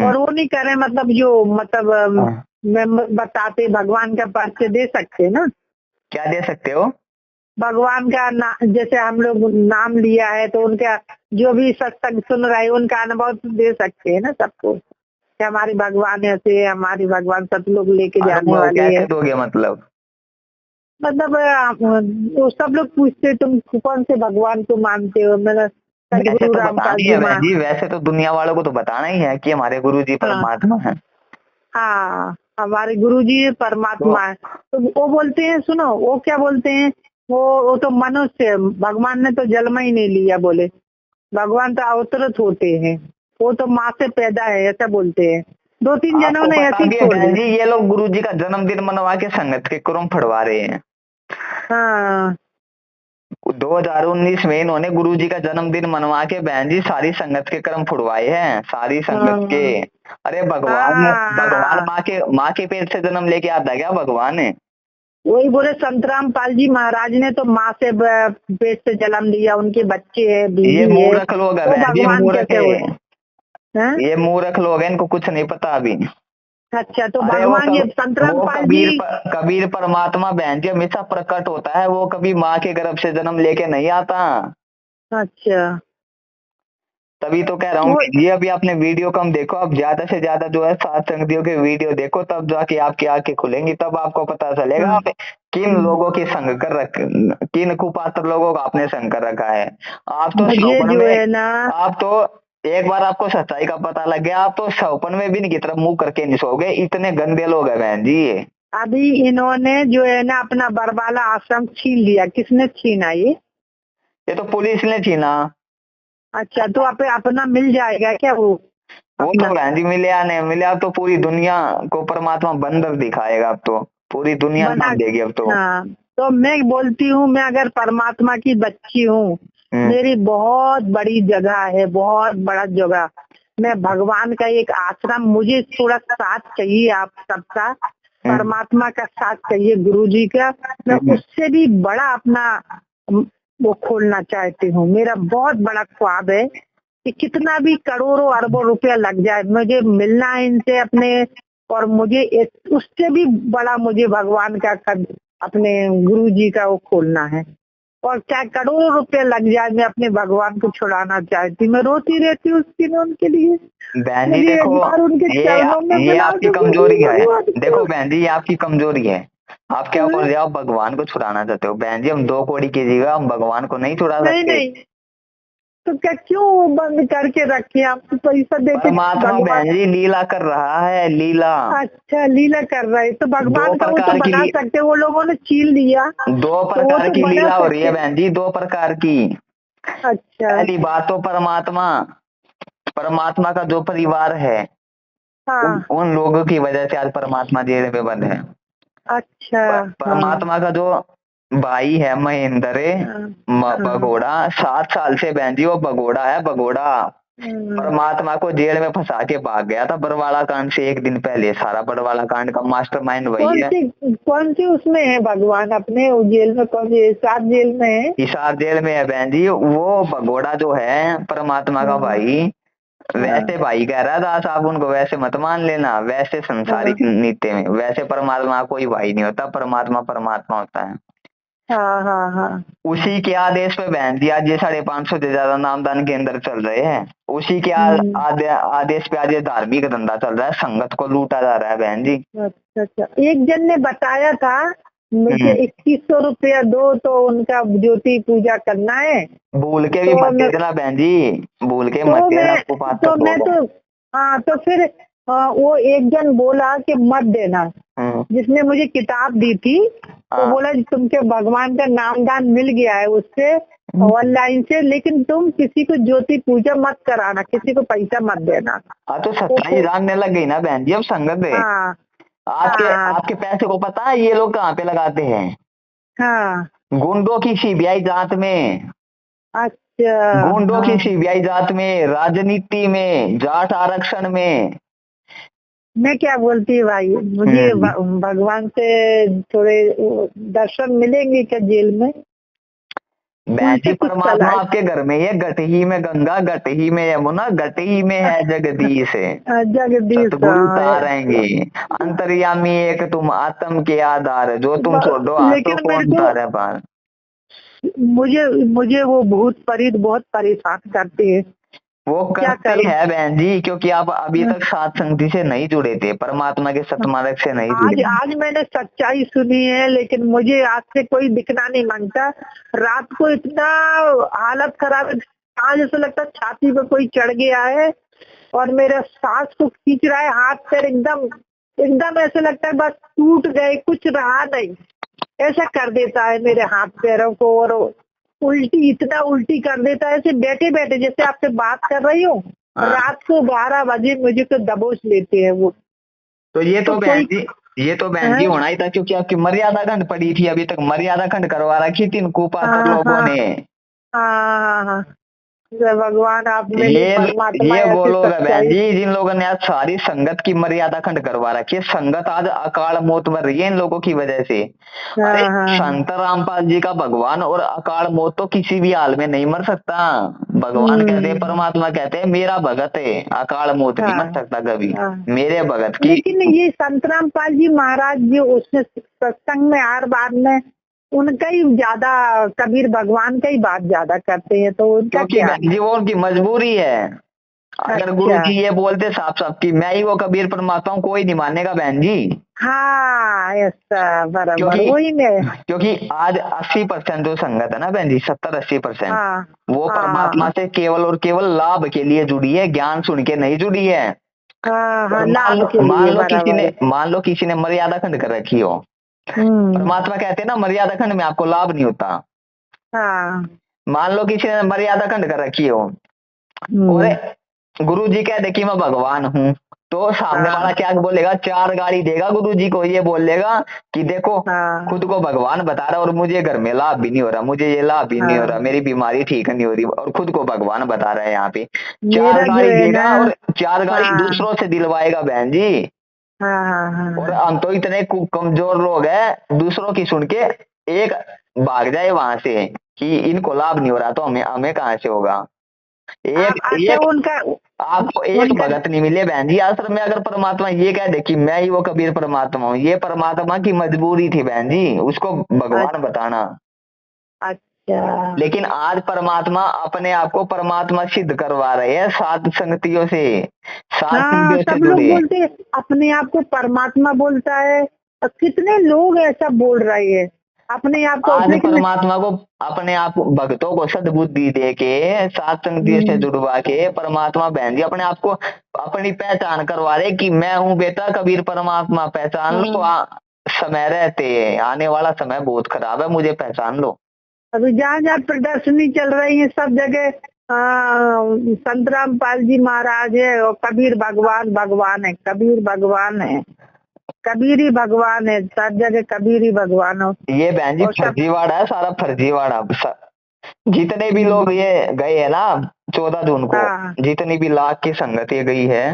Speaker 1: और वो नहीं करें मतलब जो मतलब मैं बताते भगवान का परिचय दे सकते ना?
Speaker 2: क्या दे सकते हो?
Speaker 1: भगवान का जैसे हम लोग नाम लिया है तो उनका जो भी सत्संग सुन रहे हैं उनका अनुभव तो दे सकते हैं ना सबको, कि हमारी भगवान ऐसे है, हमारी भगवान सब लोग लेके जाने
Speaker 2: अनुभव
Speaker 1: वाली
Speaker 2: कैसे
Speaker 1: है।
Speaker 2: दोगे मतलब?
Speaker 1: मतलब तो सब लोग पूछते तुम कौन से भगवान को मानते हो, मेरा
Speaker 2: वैसे
Speaker 1: सदगुरु
Speaker 2: तो
Speaker 1: रामपाल
Speaker 2: बतानी
Speaker 1: जी
Speaker 2: है बहन जी, वैसे तो दुनिया वालों को तो बताना ही है कि हमारे गुरु जी
Speaker 1: हाँ
Speaker 2: परमात्मा है।
Speaker 1: हाँ, हमारे गुरु जी परमात्मा है। तो वो बोलते हैं, सुनो वो क्या बोलते हैं, वो तो मनुष्य है, भगवान ने तो जन्म ही नहीं लिया, बोले भगवान तो अवतरित होते हैं, वो तो माँ से पैदा है, ऐसा बोलते हैं। 2-3 जनों
Speaker 2: आपको
Speaker 1: ने
Speaker 2: पता
Speaker 1: ऐसे ही
Speaker 2: भी है
Speaker 1: छोड़
Speaker 2: बहन
Speaker 1: दिया।
Speaker 2: जी, ये लोग गुरु जी का जन्मदिन मनवा के संगत के क्रम फड़वा रहे हैं।
Speaker 1: हाँ
Speaker 2: 2019 में इन्होंने गुरु जी का जन्मदिन मनवा के बहन जी सारी संगत के कर्म फुड़वाए हैं, सारी संगत के।
Speaker 1: हाँ
Speaker 2: अरे भगवान,
Speaker 1: हाँ हाँ,
Speaker 2: माँ के पेट से जन्म लेके आता क्या भगवान है?
Speaker 1: वही बोले संत रामपाल जी महाराज ने तो माँ से पेट से जन्म लिया, उनके बच्चे है,
Speaker 2: ये
Speaker 1: बीवी है,
Speaker 2: मूर्ख लोग है
Speaker 1: वो
Speaker 2: बहन जी,
Speaker 1: भगवान
Speaker 2: मूर्ख
Speaker 1: कैसे
Speaker 2: है।
Speaker 1: हुए? हैं?
Speaker 2: ये मूर्ख लोग हैं, इनको कुछ नहीं पता अभी।
Speaker 1: अच्छा, तो
Speaker 2: अरे
Speaker 1: भगवान ये संत रामपाल जी।
Speaker 2: कबीर परमात्मा बहन जी हमेशा प्रकट होता है, वो कभी माँ के गर्भ से जन्म लेके नहीं आता।
Speaker 1: अच्छा,
Speaker 2: तभी तो कह रहा हूँ
Speaker 1: वो
Speaker 2: ये, अभी आपने वीडियो कम देखो, अब ज्यादा से ज्यादा जो है सत्संगियों के वीडियो देखो, तब जाके आपकी आंखें खुलेंगी, तब आपको पता चलेगा
Speaker 1: हाँ,
Speaker 2: आप किन लोगों की संग कर रख, किन कुपात्र लोगों का आपने संग कर रखा है। आप तो
Speaker 1: मुझे
Speaker 2: सौपन
Speaker 1: जो
Speaker 2: में,
Speaker 1: है ना,
Speaker 2: आप तो एक बार आपको सच्चाई का पता लग गया, आप तो सौपन में भी इनकी तरफ मुंह करके नहीं सोओगे, इतने गंदे लोग है बहन जी ये।
Speaker 1: अभी इन्होंने जो है ना अपना बरवाला आश्रम छीन लिया। किसने छीना
Speaker 2: ये तो पुलिस ने छीना।
Speaker 1: अच्छा, तो अपना मिल जाएगा क्या वो
Speaker 2: वो
Speaker 1: अपना?
Speaker 2: तो बहन जी मिले नहीं मिले, अब तो पूरी दुनिया को परमात्मा बंदर दिखाएगा, अब तो पूरी दुनिया
Speaker 1: बना।
Speaker 2: नाम देगी अब तो।
Speaker 1: हाँ, तो मैं बोलती हूँ, मैं अगर परमात्मा की बच्ची हूँ, मेरी बहुत बड़ी जगह है, बहुत बड़ा जगह, मैं भगवान का एक आश्रम, मुझे थोड़ा साथ चाहिए आप सबका, परमात्मा का साथ चाहिए, गुरु जी का, मैं उससे भी बड़ा अपना वो खोलना चाहती हूँ। मेरा बहुत बड़ा ख्वाब है कि कितना भी करोड़ों अरबों रुपया लग जाए, मुझे मिलना है इनसे अपने, और मुझे उससे भी बड़ा मुझे भगवान का अपने गुरु जी का वो खोलना है। और चाहे करोड़ों रुपए लग जाए, मैं अपने भगवान को छुड़ाना चाहती। मैं रोती रहती हूँ उसके लिए, उनके लिए।
Speaker 2: बहन जी
Speaker 1: मुझे एक
Speaker 2: देखो,
Speaker 1: बार उनके चरणों में
Speaker 2: ये
Speaker 1: मिला
Speaker 2: आपकी
Speaker 1: तो
Speaker 2: कमजोरी है।
Speaker 1: भगवान
Speaker 2: देखो
Speaker 1: को।
Speaker 2: बहन जी, ये आपकी कमजोरी है। आप क्या बोल रहे हो? आप भगवान को छुड़ाना चाहते हो। बहन जी हम 2 कौड़ी की जगह हम भगवान को नहीं छुड़ा
Speaker 1: नहीं
Speaker 2: सकते।
Speaker 1: नहीं, तो क्या क्यों बंद करके रखे? आपको पैसा देके
Speaker 2: परमात्मा
Speaker 1: भगवान।
Speaker 2: बहन जी लीला कर रहा है, लीला।
Speaker 1: अच्छा, लीला कर रहा है तो
Speaker 2: 2
Speaker 1: भगवान का वो तो
Speaker 2: प्रकार की
Speaker 1: बना सकते, वो लोगों ने छीन लिया
Speaker 2: 2
Speaker 1: तो वो
Speaker 2: प्रकार
Speaker 1: तो
Speaker 2: की
Speaker 1: बना
Speaker 2: लीला हो रही है
Speaker 1: सकते।
Speaker 2: बहन जी, 2 प्रकार की।
Speaker 1: अच्छा।
Speaker 2: पहली बात तो परमात्मा, परमात्मा का जो परिवार है,
Speaker 1: हाँ।
Speaker 2: उन लोगों की वजह से आज परमात्मा जेल में बंद है।
Speaker 1: अच्छा। हाँ।
Speaker 2: परमात्मा का जो भाई है महेंद्र
Speaker 1: हाँ। हाँ।
Speaker 2: भगोड़ा, 7 साल से बहन जी वो भगोड़ा है, भगोड़ा।
Speaker 1: हम्म।
Speaker 2: परमात्मा को जेल में फंसा के भाग गया था बरवाला कांड से 1 दिन पहले। सारा बरवाला कांड का मास्टरमाइंड वही है।
Speaker 1: कौन सी उसमें है भगवान अपने वो जेल में? कौन सी सात जेल में है?
Speaker 2: हिसार जेल में है बहन जी। वो भगोड़ा जो है परमात्मा का भाई,
Speaker 1: हाँ।
Speaker 2: वैसे भाई कह रहा था आप उनको वैसे मत मान लेना, वैसे
Speaker 1: हाँ।
Speaker 2: संसारिक नीति में वैसे परमात्मा कोई भाई नहीं होता, परमात्मा परमात्मा होता है।
Speaker 1: हाँ। हाँ। हाँ।
Speaker 2: उसी के आदेश पे बहन जी आज ये 550 से ज्यादा नामदान के अंदर चल रहे हैं। उसी के
Speaker 1: हम्म।
Speaker 2: आदेश पे आज ये धार्मिक धंधा चल रहा है, संगत को लूटा जा रहा है बहन जी।
Speaker 1: अच्छा अच्छा, एक जन ने बताया था मुझे
Speaker 2: हम्म।
Speaker 1: 2100 रुपया दो तो उनका ज्योति पूजा करना है।
Speaker 2: भूल के भी
Speaker 1: तो
Speaker 2: मत
Speaker 1: मैं
Speaker 2: दे देना बहन जी, भूल के मत
Speaker 1: तो
Speaker 2: दे देना,
Speaker 1: मैं तो
Speaker 2: कुपात्र
Speaker 1: मैं
Speaker 2: लोग हैं।
Speaker 1: तो हाँ, तो फिर वो एक जन बोला कि मत देना,
Speaker 2: हम्म।
Speaker 1: जिसने मुझे किताब दी थी। तो
Speaker 2: हाँ।
Speaker 1: बोला तुमके भगवान का नामदान मिल गया है उससे, ऑनलाइन से, लेकिन तुम किसी को ज्योति पूजा मत कराना, किसी को पैसा मत देना।
Speaker 2: हाँ तो
Speaker 1: तो
Speaker 2: सच्चाई जानने लग गई ना बहन जी अब संगत है।
Speaker 1: हाँ।
Speaker 2: आपके
Speaker 1: हाँ।
Speaker 2: आपके पैसे को पता है ये लोग कहाँ पे लगाते हैं?
Speaker 1: हाँ।
Speaker 2: गुंडों की सीबीआई जांच में,
Speaker 1: अच्छा।
Speaker 2: गुंडों की
Speaker 1: हाँ,
Speaker 2: सीबीआई जांच में, राजनीति में, जाट आरक्षण में।
Speaker 1: मैं क्या बोलती हूँ भाई, मुझे
Speaker 2: हम्म।
Speaker 1: भगवान से थोड़े दर्शन मिलेंगे क्या जेल में?
Speaker 2: बहन जी
Speaker 1: उनसे कुछ
Speaker 2: परमात्मा
Speaker 1: सलाह।
Speaker 2: आपके घर में ही है, गट ही में गंगा, गट ही में यमुना, गट ही में है जगदीश है।
Speaker 1: जगदीश।
Speaker 2: सतगुरु तारेंगे, अंतर्यामी एक तुम आत्म के आधार, जो तुम छोड़ो हाथों
Speaker 1: लेकिन मेरे
Speaker 2: कौन
Speaker 1: को,
Speaker 2: तारे पार।
Speaker 1: मुझे मुझे वो भूत प्रेत बहुत परेशान करते हैं।
Speaker 2: वो
Speaker 1: क्या
Speaker 2: करते
Speaker 1: करूं?
Speaker 2: हैं बहन जी, क्योंकि आप अभी तक सात संगति से नहीं जुड़े थे, परमात्मा के सतमार्ग से नहीं
Speaker 1: आज
Speaker 2: जुड़े।
Speaker 1: आज मैंने सच्चाई सुनी है, लेकिन मुझे आज से कोई दिखना नहीं मांगता। रात को इतना हालत खराब है, आज ऐसा लगता है छाती पे कोई चढ़ गया है और मेरे सांस को खींच रहा है, हाथ पैर एकदम एकदम ऐसे लगता है बस टूट गए, कुछ रहा नहीं। ऐसा कर देता है मेरे हाथ पैरों को, और उल्टी, इतना उल्टी कर देता है, ऐसे बैठे बैठे जैसे आपसे बात कर रही हूँ,
Speaker 2: हाँ।
Speaker 1: रात को 12 बजे मुझे तो दबोच लेते हैं वो।
Speaker 2: तो ये तो
Speaker 1: तो
Speaker 2: बहन
Speaker 1: कोई
Speaker 2: जी, ये तो बहन जी
Speaker 1: है?
Speaker 2: होना ही था, क्योंकि आपकी मर्यादा खंड पड़ी थी, अभी तक मर्यादा खंड करवा रखी थी इन कुपात्र
Speaker 1: हाँ
Speaker 2: लोगों
Speaker 1: हाँ
Speaker 2: ने।
Speaker 1: हाँ हाँ। जय भगवान, आप मेरे
Speaker 2: ये
Speaker 1: परमात्मा
Speaker 2: ये
Speaker 1: ऐसी
Speaker 2: बोलोगे बहन
Speaker 1: सच्चाई।
Speaker 2: जी, जिन लोगों ने आज सारी संगत की मर्यादा खंड करवा रखी है, संगत आज अकाल मौत मर रही है इन लोगों की वजह से। अरे
Speaker 1: हाँ हाँ।
Speaker 2: संत रामपाल जी का भगवान और अकाल मौत तो किसी भी हाल में नहीं मर सकता। भगवान कहते हैं,
Speaker 1: हम्म।
Speaker 2: परमात्मा कहते हैं मेरा भगत है, अकाल मौत नहीं
Speaker 1: हाँ
Speaker 2: मर सकता कभी,
Speaker 1: हाँ।
Speaker 2: मेरे भगत की।
Speaker 1: लेकिन ये संतराम पाल जी महाराज जो उसने सत्संग में हर बार में उनका ही ज्यादा, कबीर भगवान का ही बात ज्यादा करते हैं, तो उनका
Speaker 2: क्योंकि
Speaker 1: क्या?
Speaker 2: बहन जी वो उनकी मजबूरी है। अगर गुरु
Speaker 1: अच्छा।
Speaker 2: जी ये बोलते साफ साफ कि मैं ही वो कबीर परमात्मा हूँ, कोई नहीं मानेगा बहन जी।
Speaker 1: हाँ, ऐसा बराबर
Speaker 2: क्योंकि
Speaker 1: वही में।
Speaker 2: क्योंकि आज 80% जो संगत है ना बहन जी, 70-80%
Speaker 1: हाँ
Speaker 2: वो
Speaker 1: हाँ
Speaker 2: परमात्मा
Speaker 1: हाँ
Speaker 2: से केवल और केवल लाभ के लिए जुड़ी है, ज्ञान सुन के नहीं जुड़ी है।
Speaker 1: हाँ हाँ,
Speaker 2: और
Speaker 1: लाभ के
Speaker 2: मान
Speaker 1: लिए
Speaker 2: लो किसी
Speaker 1: बराबर
Speaker 2: ने
Speaker 1: है।
Speaker 2: मान लो किसी ने मर्यादा खंड कर रखी हो,
Speaker 1: हम्म।
Speaker 2: परमात्मा कहते हैं ना मर्यादा खंड में आपको लाभ नहीं होता।
Speaker 1: हाँ।
Speaker 2: मान लो किसी ने मर्यादा खंड कर रखी हो और
Speaker 1: हम्म।
Speaker 2: गुरु जी कह दे कि मैं भगवान हूँ, तो सामने वाला
Speaker 1: हाँ
Speaker 2: क्या बोलेगा? 4 गाड़ी देगा गुरु जी को, ये बोलेगा कि देखो
Speaker 1: हाँ
Speaker 2: खुद को भगवान बता रहा और मुझे घर में लाभ भी नहीं हो रहा, मुझे ये लाभ भी नहीं हो रहा,
Speaker 1: हाँ।
Speaker 2: मेरी बीमारी ठीक नहीं हो रही, और खुद को भगवान बता रहा है यहाँ पे। 4
Speaker 1: मेरा जो
Speaker 2: गाड़ी
Speaker 1: है ना।
Speaker 2: देगा और 4 गाड़ी
Speaker 1: हाँ
Speaker 2: दूसरों से दिलवाएगा बहन जी।
Speaker 1: हाँ हाँ
Speaker 2: और
Speaker 1: हाँ।
Speaker 2: हम तो इतने कमजोर लोग हैं, दूसरों की सुन के एक भाग जाए वहां से, कि इनको लाभ नहीं हो रहा तो हमें हमें कहाँ से होगा। एक
Speaker 1: अच्छा
Speaker 2: एक
Speaker 1: उनका
Speaker 2: आपको एक
Speaker 1: उनका
Speaker 2: भगत नहीं मिले बहन जी आश्रम में, अगर परमात्मा ये कह दे कि मैं ही वो कबीर परमात्मा हूँ, ये परमात्मा की मजबूरी थी बहन जी, उसको भगवान बताना।
Speaker 1: अच्छा
Speaker 2: लेकिन आज परमात्मा अपने आप को परमात्मा सिद्ध करवा रहे हैं सात संगतियों से, सात
Speaker 1: हाँ,
Speaker 2: संगतियों से
Speaker 1: सब लोग
Speaker 2: जुड़े।
Speaker 1: बोलते हैं अपने आप को परमात्मा बोलता है, और कितने लोग ऐसा बोल रहे हैं अपने आप को,
Speaker 2: आज
Speaker 1: लेकिन
Speaker 2: परमात्मा को अपने आप भक्तों को सद्बुद्धि दे के सात संगतियों से
Speaker 1: हम्म,
Speaker 2: जुड़वा के परमात्मा बहन जी अपने आप को अपनी पहचान करवा रहे कि मैं हूँ बेटा कबीर परमात्मा, पहचान लो।
Speaker 1: हाँ,
Speaker 2: समय रहते हैं, आने वाला समय बहुत खराब है, मुझे पहचान लो।
Speaker 1: अभी जहाँ जहाँ प्रदर्शनी चल रही है सब जगह संत रामपाल जी महाराज है और कबीर भगवान भगवान है, कबीर भगवान है, कबीर ही भगवान है, सब जगह कबीर ही भगवान हो।
Speaker 2: ये बहन जी
Speaker 1: और सब
Speaker 2: फर्जीवाड़ा है, सारा फर्जीवाड़ा। जितने भी लोग ये गए है ना 14 जून को,
Speaker 1: हाँ
Speaker 2: जितनी भी लाख की संगत ये गई है,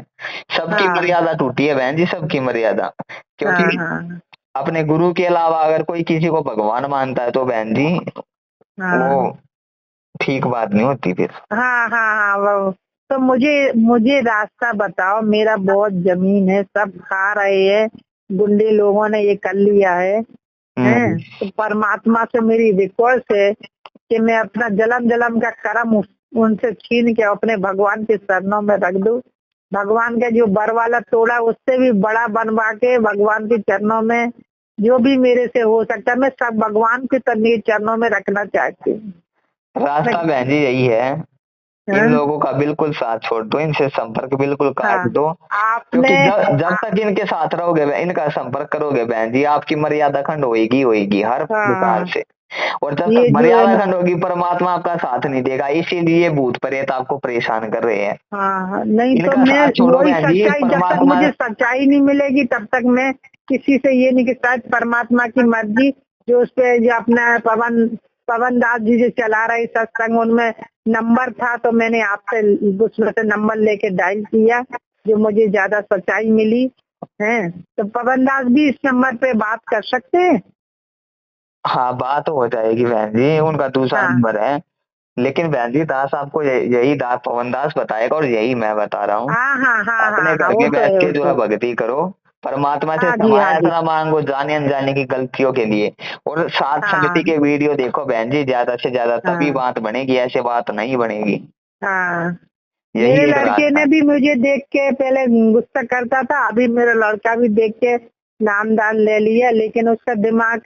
Speaker 2: सबकी
Speaker 1: हाँ
Speaker 2: मर्यादा टूटी है बहन जी, सबकी मर्यादा।
Speaker 1: हाँ
Speaker 2: क्योंकि
Speaker 1: हाँ
Speaker 2: अपने गुरु के अलावा अगर कोई किसी को भगवान मानता है तो बहन जी वो
Speaker 1: हाँ
Speaker 2: ठीक बात नहीं होती फिर।
Speaker 1: हाँ हाँ हाँ वो तो मुझे मुझे रास्ता बताओ, मेरा बहुत जमीन है, सब खा रहे हैं, गुंडे लोगों ने ये कर लिया है।
Speaker 2: हम्म।
Speaker 1: हैं तो परमात्मा से मेरी रिक्वेस्ट है कि मैं अपना जन्म जन्म का कर्म उनसे छीन के अपने भगवान के चरणों में रख दूं। भगवान का जो बर वाला तोड़ा उससे भी बड़ा बनवा के भगवान के चरणों में, जो भी मेरे से हो सकता है मैं सब भगवान के चरणों में रखना चाहती हूँ।
Speaker 2: रास्ता बहन जी यही है, इन
Speaker 1: हाँ
Speaker 2: लोगों का बिल्कुल साथ छोड़ दो, इनसे संपर्क बिल्कुल काट
Speaker 1: हाँ,
Speaker 2: दो।
Speaker 1: आपने
Speaker 2: क्योंकि जब तक इनके साथ रहोगे, इनका संपर्क करोगे बहन जी, आपकी मर्यादा खंड होगी होगी हर प्रकार
Speaker 1: हाँ
Speaker 2: से। और जब तक
Speaker 1: ये जो है
Speaker 2: मर्यादा
Speaker 1: ना,
Speaker 2: खंड होगी परमात्मा आपका साथ नहीं देगा, इसीलिए भूत प्रेत आपको परेशान कर रहे हैं।
Speaker 1: हाँ नहीं तो
Speaker 2: इनका
Speaker 1: मैं
Speaker 2: साथ छोड़ो
Speaker 1: वही
Speaker 2: बहन जी,
Speaker 1: सच्चाई, जब तक
Speaker 2: परमात्मा।
Speaker 1: मुझे सच्चाई नहीं मिलेगी तब तक मैं किसी से ये नहीं कि शायद परमात्मा की मर्जी, जो उस पे जो अपना पवन पवन दास जी जो चला रहे सत्संग, उनमें नंबर था तो मैंने आपसे उसमें से नंबर लेके डायल किया, जो मुझे ज्यादा सच्चाई मिली है। तो पवन दास भी इस नंबर पे बात कर सकते हैं।
Speaker 2: हाँ बात हो जाएगी बहन जी, उनका दूसरा
Speaker 1: हाँ
Speaker 2: नंबर है। लेकिन बहन जी दास आपको यही दास पवन दास बताएगा, और यही मैं बता रहा हूँ।
Speaker 1: हाँ हाँ हाँ
Speaker 2: अपने
Speaker 1: हाँ हाँ
Speaker 2: घर
Speaker 1: वो
Speaker 2: में
Speaker 1: तो
Speaker 2: बैठ
Speaker 1: है, वो
Speaker 2: के जो
Speaker 1: तो
Speaker 2: है
Speaker 1: है।
Speaker 2: भक्ति करो, परमात्मा से
Speaker 1: हाँ जी
Speaker 2: क्षमा
Speaker 1: हाँ जी
Speaker 2: याचना मांगो जाने अनजाने की गलतियों के लिए। और सात
Speaker 1: हाँ
Speaker 2: संगति के वीडियो देखो बहन जी ज्यादा से ज्यादा, तभी
Speaker 1: हाँ
Speaker 2: बात बनेगी, ऐसे बात नहीं बनेगी।
Speaker 1: हाँ।
Speaker 2: यही
Speaker 1: मेरे
Speaker 2: एक
Speaker 1: लड़के
Speaker 2: रास्ता
Speaker 1: ने
Speaker 2: है।
Speaker 1: भी मुझे देख के पहले गुस्सा करता था, अभी मेरा लड़का भी देख के नाम दान ले लिया, लेकिन उसका दिमाग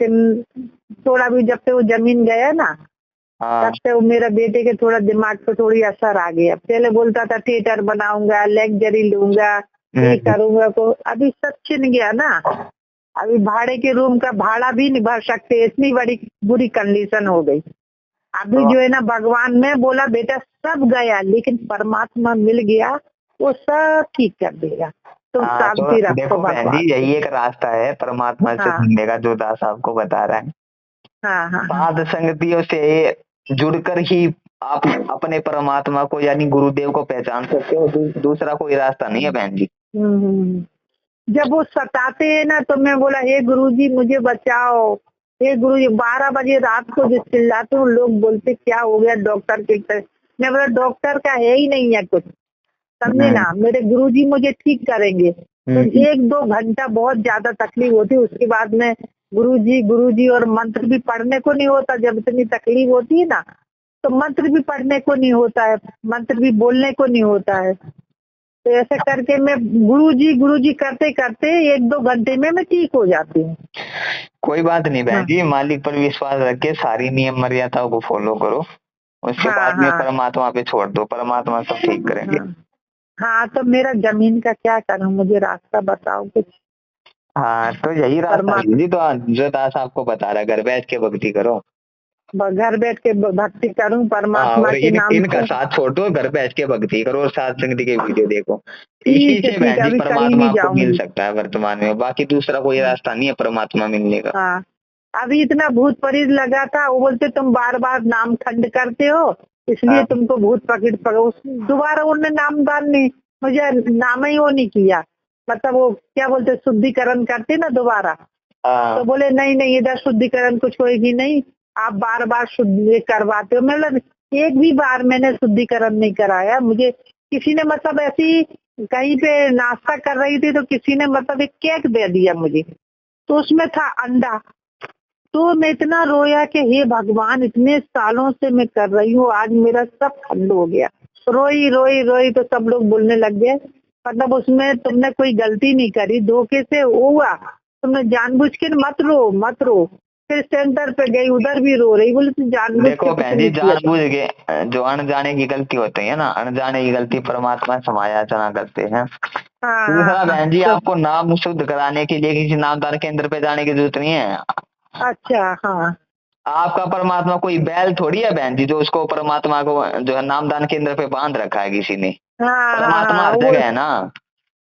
Speaker 1: थोड़ा भी, जब से वो जमीन गया ना तब
Speaker 2: हाँ।
Speaker 1: से वो मेरा बेटे के थोड़ा दिमाग पे थोड़ी असर आ गया। पहले बोलता था थिएटर बनाऊंगा, लग्जरी लूंगा, ये
Speaker 2: हम्म।
Speaker 1: करूंगा को, अभी सब छिन गया ना। अभी भाड़े के रूम का भाड़ा भी नहीं भर सकते, इतनी बड़ी बुरी कंडीशन हो गई। अभी
Speaker 2: तो
Speaker 1: जो है ना भगवान ने बोला बेटा सब गया, लेकिन परमात्मा मिल गया, वो सब ठीक कर देगा, तुम
Speaker 2: हाँ, तो
Speaker 1: शांति रखो
Speaker 2: देखो बहन जी
Speaker 1: भगवान पे।
Speaker 2: यही एक रास्ता है परमात्मा से
Speaker 1: हाँ
Speaker 2: मिलने का, जो दास आपको बता रहा है।
Speaker 1: हाँ हाँ हाँ
Speaker 2: साध संगतियों से जुड़कर ही आप अपने परमात्मा को यानी गुरुदेव को पहचान सकते हो, दूसरा कोई रास्ता नहीं है बहन जी।
Speaker 1: हम्म। जब वो सताते हैं ना तो मैं बोला हे गुरुजी मुझे बचाओ, हे गुरुजी 12 बजे रात को जो चिल्लाते हूँ, लोग बोलते क्या हो गया डॉक्टर के तरह। मैं बोला डॉक्टर का है ही नहीं है कुछ, समझे
Speaker 2: हम्म।
Speaker 1: ना, मेरे गुरुजी मुझे ठीक करेंगे। तो
Speaker 2: हम्म।
Speaker 1: 1-2 घंटा बहुत ज्यादा तकलीफ होती है, उसके बाद में गुरुजी गुरुजी और मंत्र भी पढ़ने को नहीं होता, जब इतनी तकलीफ होती है ना तो मंत्र भी पढ़ने को नहीं होता है, मंत्र भी बोलने को नहीं होता है। तो ऐसे करके मैं गुरुजी करते करते 1-2 घंटे में मैं ठीक हो जाती हूँ।
Speaker 2: कोई बात नहीं बहन
Speaker 1: हाँ
Speaker 2: जी, मालिक पर विश्वास रख के सारी नियम मर्यादाओं को फॉलो करो, उसके
Speaker 1: हाँ
Speaker 2: बाद में
Speaker 1: हाँ
Speaker 2: परमात्मा पे छोड़ दो, परमात्मा सब ठीक करेंगे।
Speaker 1: हाँ हाँ। तो मेरा जमीन का क्या करूँ, मुझे रास्ता बताओ कुछ।
Speaker 2: हाँ तो यही रास्ता है
Speaker 1: परमात्मा
Speaker 2: जी, तो जो दास आपको बता रहा है, घर बैठ के भक्ति करो।
Speaker 1: घर बैठ के भक्ति करूँ
Speaker 2: हाँ,
Speaker 1: परमात्मा
Speaker 2: और
Speaker 1: के नाम
Speaker 2: इनका
Speaker 1: से।
Speaker 2: साथ छोड़ दो, घर बैठ के भक्ति करो और सात संगति के वीडियो देखो। इसी
Speaker 1: ठीक है
Speaker 2: से
Speaker 1: ठीक
Speaker 2: बहन
Speaker 1: है,
Speaker 2: जी
Speaker 1: अभी कहीं
Speaker 2: परमात्मा
Speaker 1: नहीं
Speaker 2: आपको मिल
Speaker 1: जाऊंगी।
Speaker 2: सकता है वर्तमान में, बाकी दूसरा कोई
Speaker 1: हाँ
Speaker 2: रास्ता नहीं है परमात्मा मिलने का।
Speaker 1: हाँ। अभी इतना भूत परीत लगा था, वो बोलते तुम बार बार नाम खंड करते हो इसलिए
Speaker 2: हाँ।
Speaker 1: तुमको भूत पकड़ पड़ो। दोबारा उनने नाम दान नहीं, मुझे नाम ही वो नहीं किया, मतलब वो क्या बोलते शुद्धिकरण करते ना दोबारा। तो
Speaker 2: हाँ।
Speaker 1: बोले नहीं नहीं इधर शुद्धिकरण कुछ होएगी नहीं, आप बार बार शुद्धि करवाते हो। मतलब एक भी बार मैंने शुद्धिकरण नहीं कराया। मुझे किसी ने मतलब ऐसी कहीं पे नाश्ता कर रही थी तो किसी ने मतलब एक केक दे दिया मुझे, तो उसमें था अंडा। तो मैं इतना रोया कि हे भगवान, इतने सालों से मैं कर रही हूँ, आज मेरा सब ठंड हो गया। रोई रोई रोई तो सब लोग बोलने लग गए, मतलब उसमें तुमने कोई गलती नहीं करी, धोखे से हुआ, तुमने जानबूझ के मत रो मत रो। फिर सेंटर पे गई, उधर भी रो रही, बोले तू जानबूझ के
Speaker 2: देखो
Speaker 1: कुछ
Speaker 2: बहन जी,
Speaker 1: नहीं किया था।
Speaker 2: जानबूझ के जो अनजाने की गलती होती है ना, अनजाने की गलती परमात्मा समाया चना करते हैं।
Speaker 1: हाँ हाँ
Speaker 2: दूसरा
Speaker 1: हाँ।
Speaker 2: बहन जी,
Speaker 1: तो
Speaker 2: आपको नाम शुद्ध कराने के लिए किसी नामदान केंद्र पे जाने की जरूरत नहीं है।
Speaker 1: अच्छा हाँ
Speaker 2: आपका परमात्मा कोई बैल थोड़ी है बहन जी, जो उसको परमात्मा को जो है नामदान केंद्र पे बांध रखा है किसी ने।
Speaker 1: हाँ हाँ
Speaker 2: परमात्मा
Speaker 1: हाँ
Speaker 2: हर
Speaker 1: वो,
Speaker 2: जगह है ना।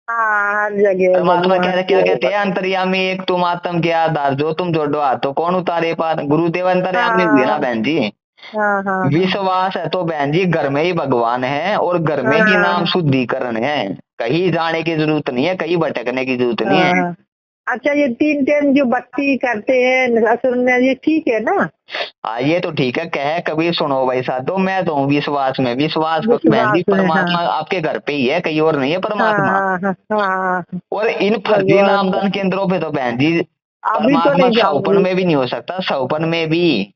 Speaker 1: हाँ हर जगह है
Speaker 2: परमात्मा
Speaker 1: भगवान
Speaker 2: क्या क्या
Speaker 1: की।
Speaker 2: कहते हैं, अंतर्यामी एक तुम आत्म के आधार, जो तुम जोड़ो हाथ तो कौन उतारे पार। गुरुदेव अंतर्यामी हुए ना
Speaker 1: हाँ
Speaker 2: बहन जी।
Speaker 1: हाँ हाँ हाँ
Speaker 2: विश्वास है तो बहन जी घर में ही भगवान है, और घर में ही नाम
Speaker 1: हाँ
Speaker 2: शुद्धिकरण है। कहीं जाने की जरूरत नहीं है, कहीं भटकने की जरूरत नहीं है।
Speaker 1: हाँ। अच्छा, ये 3 टाइम जो बत्ती करते हैं असुर में, ये ठीक है ना?
Speaker 2: ये तो ठीक है, कह कबीर सुनो भाई साधो, मैं तो हूँ विश्वास में। विश्वास करो बहन जी,
Speaker 1: विश्वास में, हाँ
Speaker 2: परमात्मा आपके घर पे ही है, कहीं और नहीं है
Speaker 1: हाँ
Speaker 2: परमात्मा।
Speaker 1: हाँ हाँ हाँ।
Speaker 2: और इन फर्जी
Speaker 1: भगवान का
Speaker 2: नामदान केंद्रों पे तो बहन जी
Speaker 1: अभी तो
Speaker 2: परमात्मा
Speaker 1: नहीं
Speaker 2: सौपन
Speaker 1: जाऊंगी।
Speaker 2: में भी नहीं हो सकता, सौपन में भी।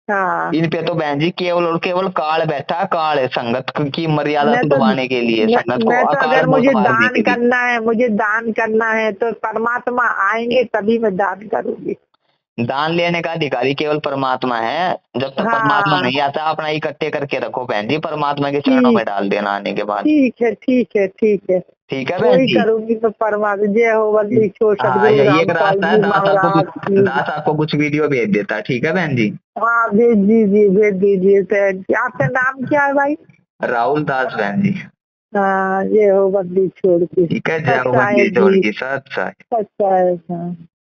Speaker 1: हाँ
Speaker 2: इन पे तो बहन जी केवल और केवल काल बैठा, काल है संगत की मर्यादा
Speaker 1: मैं
Speaker 2: को
Speaker 1: तो
Speaker 2: दबाने के लिए, संगत को
Speaker 1: मैं तो
Speaker 2: अकाल
Speaker 1: अगर
Speaker 2: मौत
Speaker 1: मुझे
Speaker 2: मारने
Speaker 1: दान
Speaker 2: के लिए।
Speaker 1: करना है, मुझे दान करना है तो परमात्मा आएंगे तभी मैं दान करूंगी।
Speaker 2: दान लेने का अधिकारी केवल परमात्मा है। जब तक परमात्मा
Speaker 1: हाँ
Speaker 2: नहीं आता, अपना इकट्ठे करके रखो बहन जी, परमात्मा के चरणों में
Speaker 1: ठीक,
Speaker 2: डाल देना आने के बाद।
Speaker 1: ठीक है ठीक है ठीक है।
Speaker 2: ठीक है बहन
Speaker 1: वही
Speaker 2: जी।
Speaker 1: करूंगी तो परमात्मा। जय हो बल्ली छोड़
Speaker 2: हाँ,
Speaker 1: सदगुरु
Speaker 2: यही एक
Speaker 1: रामपाल
Speaker 2: रास्ता है।
Speaker 1: जी महाराज की।
Speaker 2: दास आपको कुछ वीडियो भेज देता। ठीक है बहन जी।
Speaker 1: हाँ भेज दीजिए भेज दीजिए। तो आपका नाम क्या है भाई?
Speaker 2: राहुल दास बहन जी।
Speaker 1: हाँ, ये हो बल्ली छोड़ के।
Speaker 2: ठीक है, जय हो
Speaker 1: अच्छा है
Speaker 2: बंदी जोड़
Speaker 1: जी,
Speaker 2: की सत साई।
Speaker 1: अच्छा है हाँ।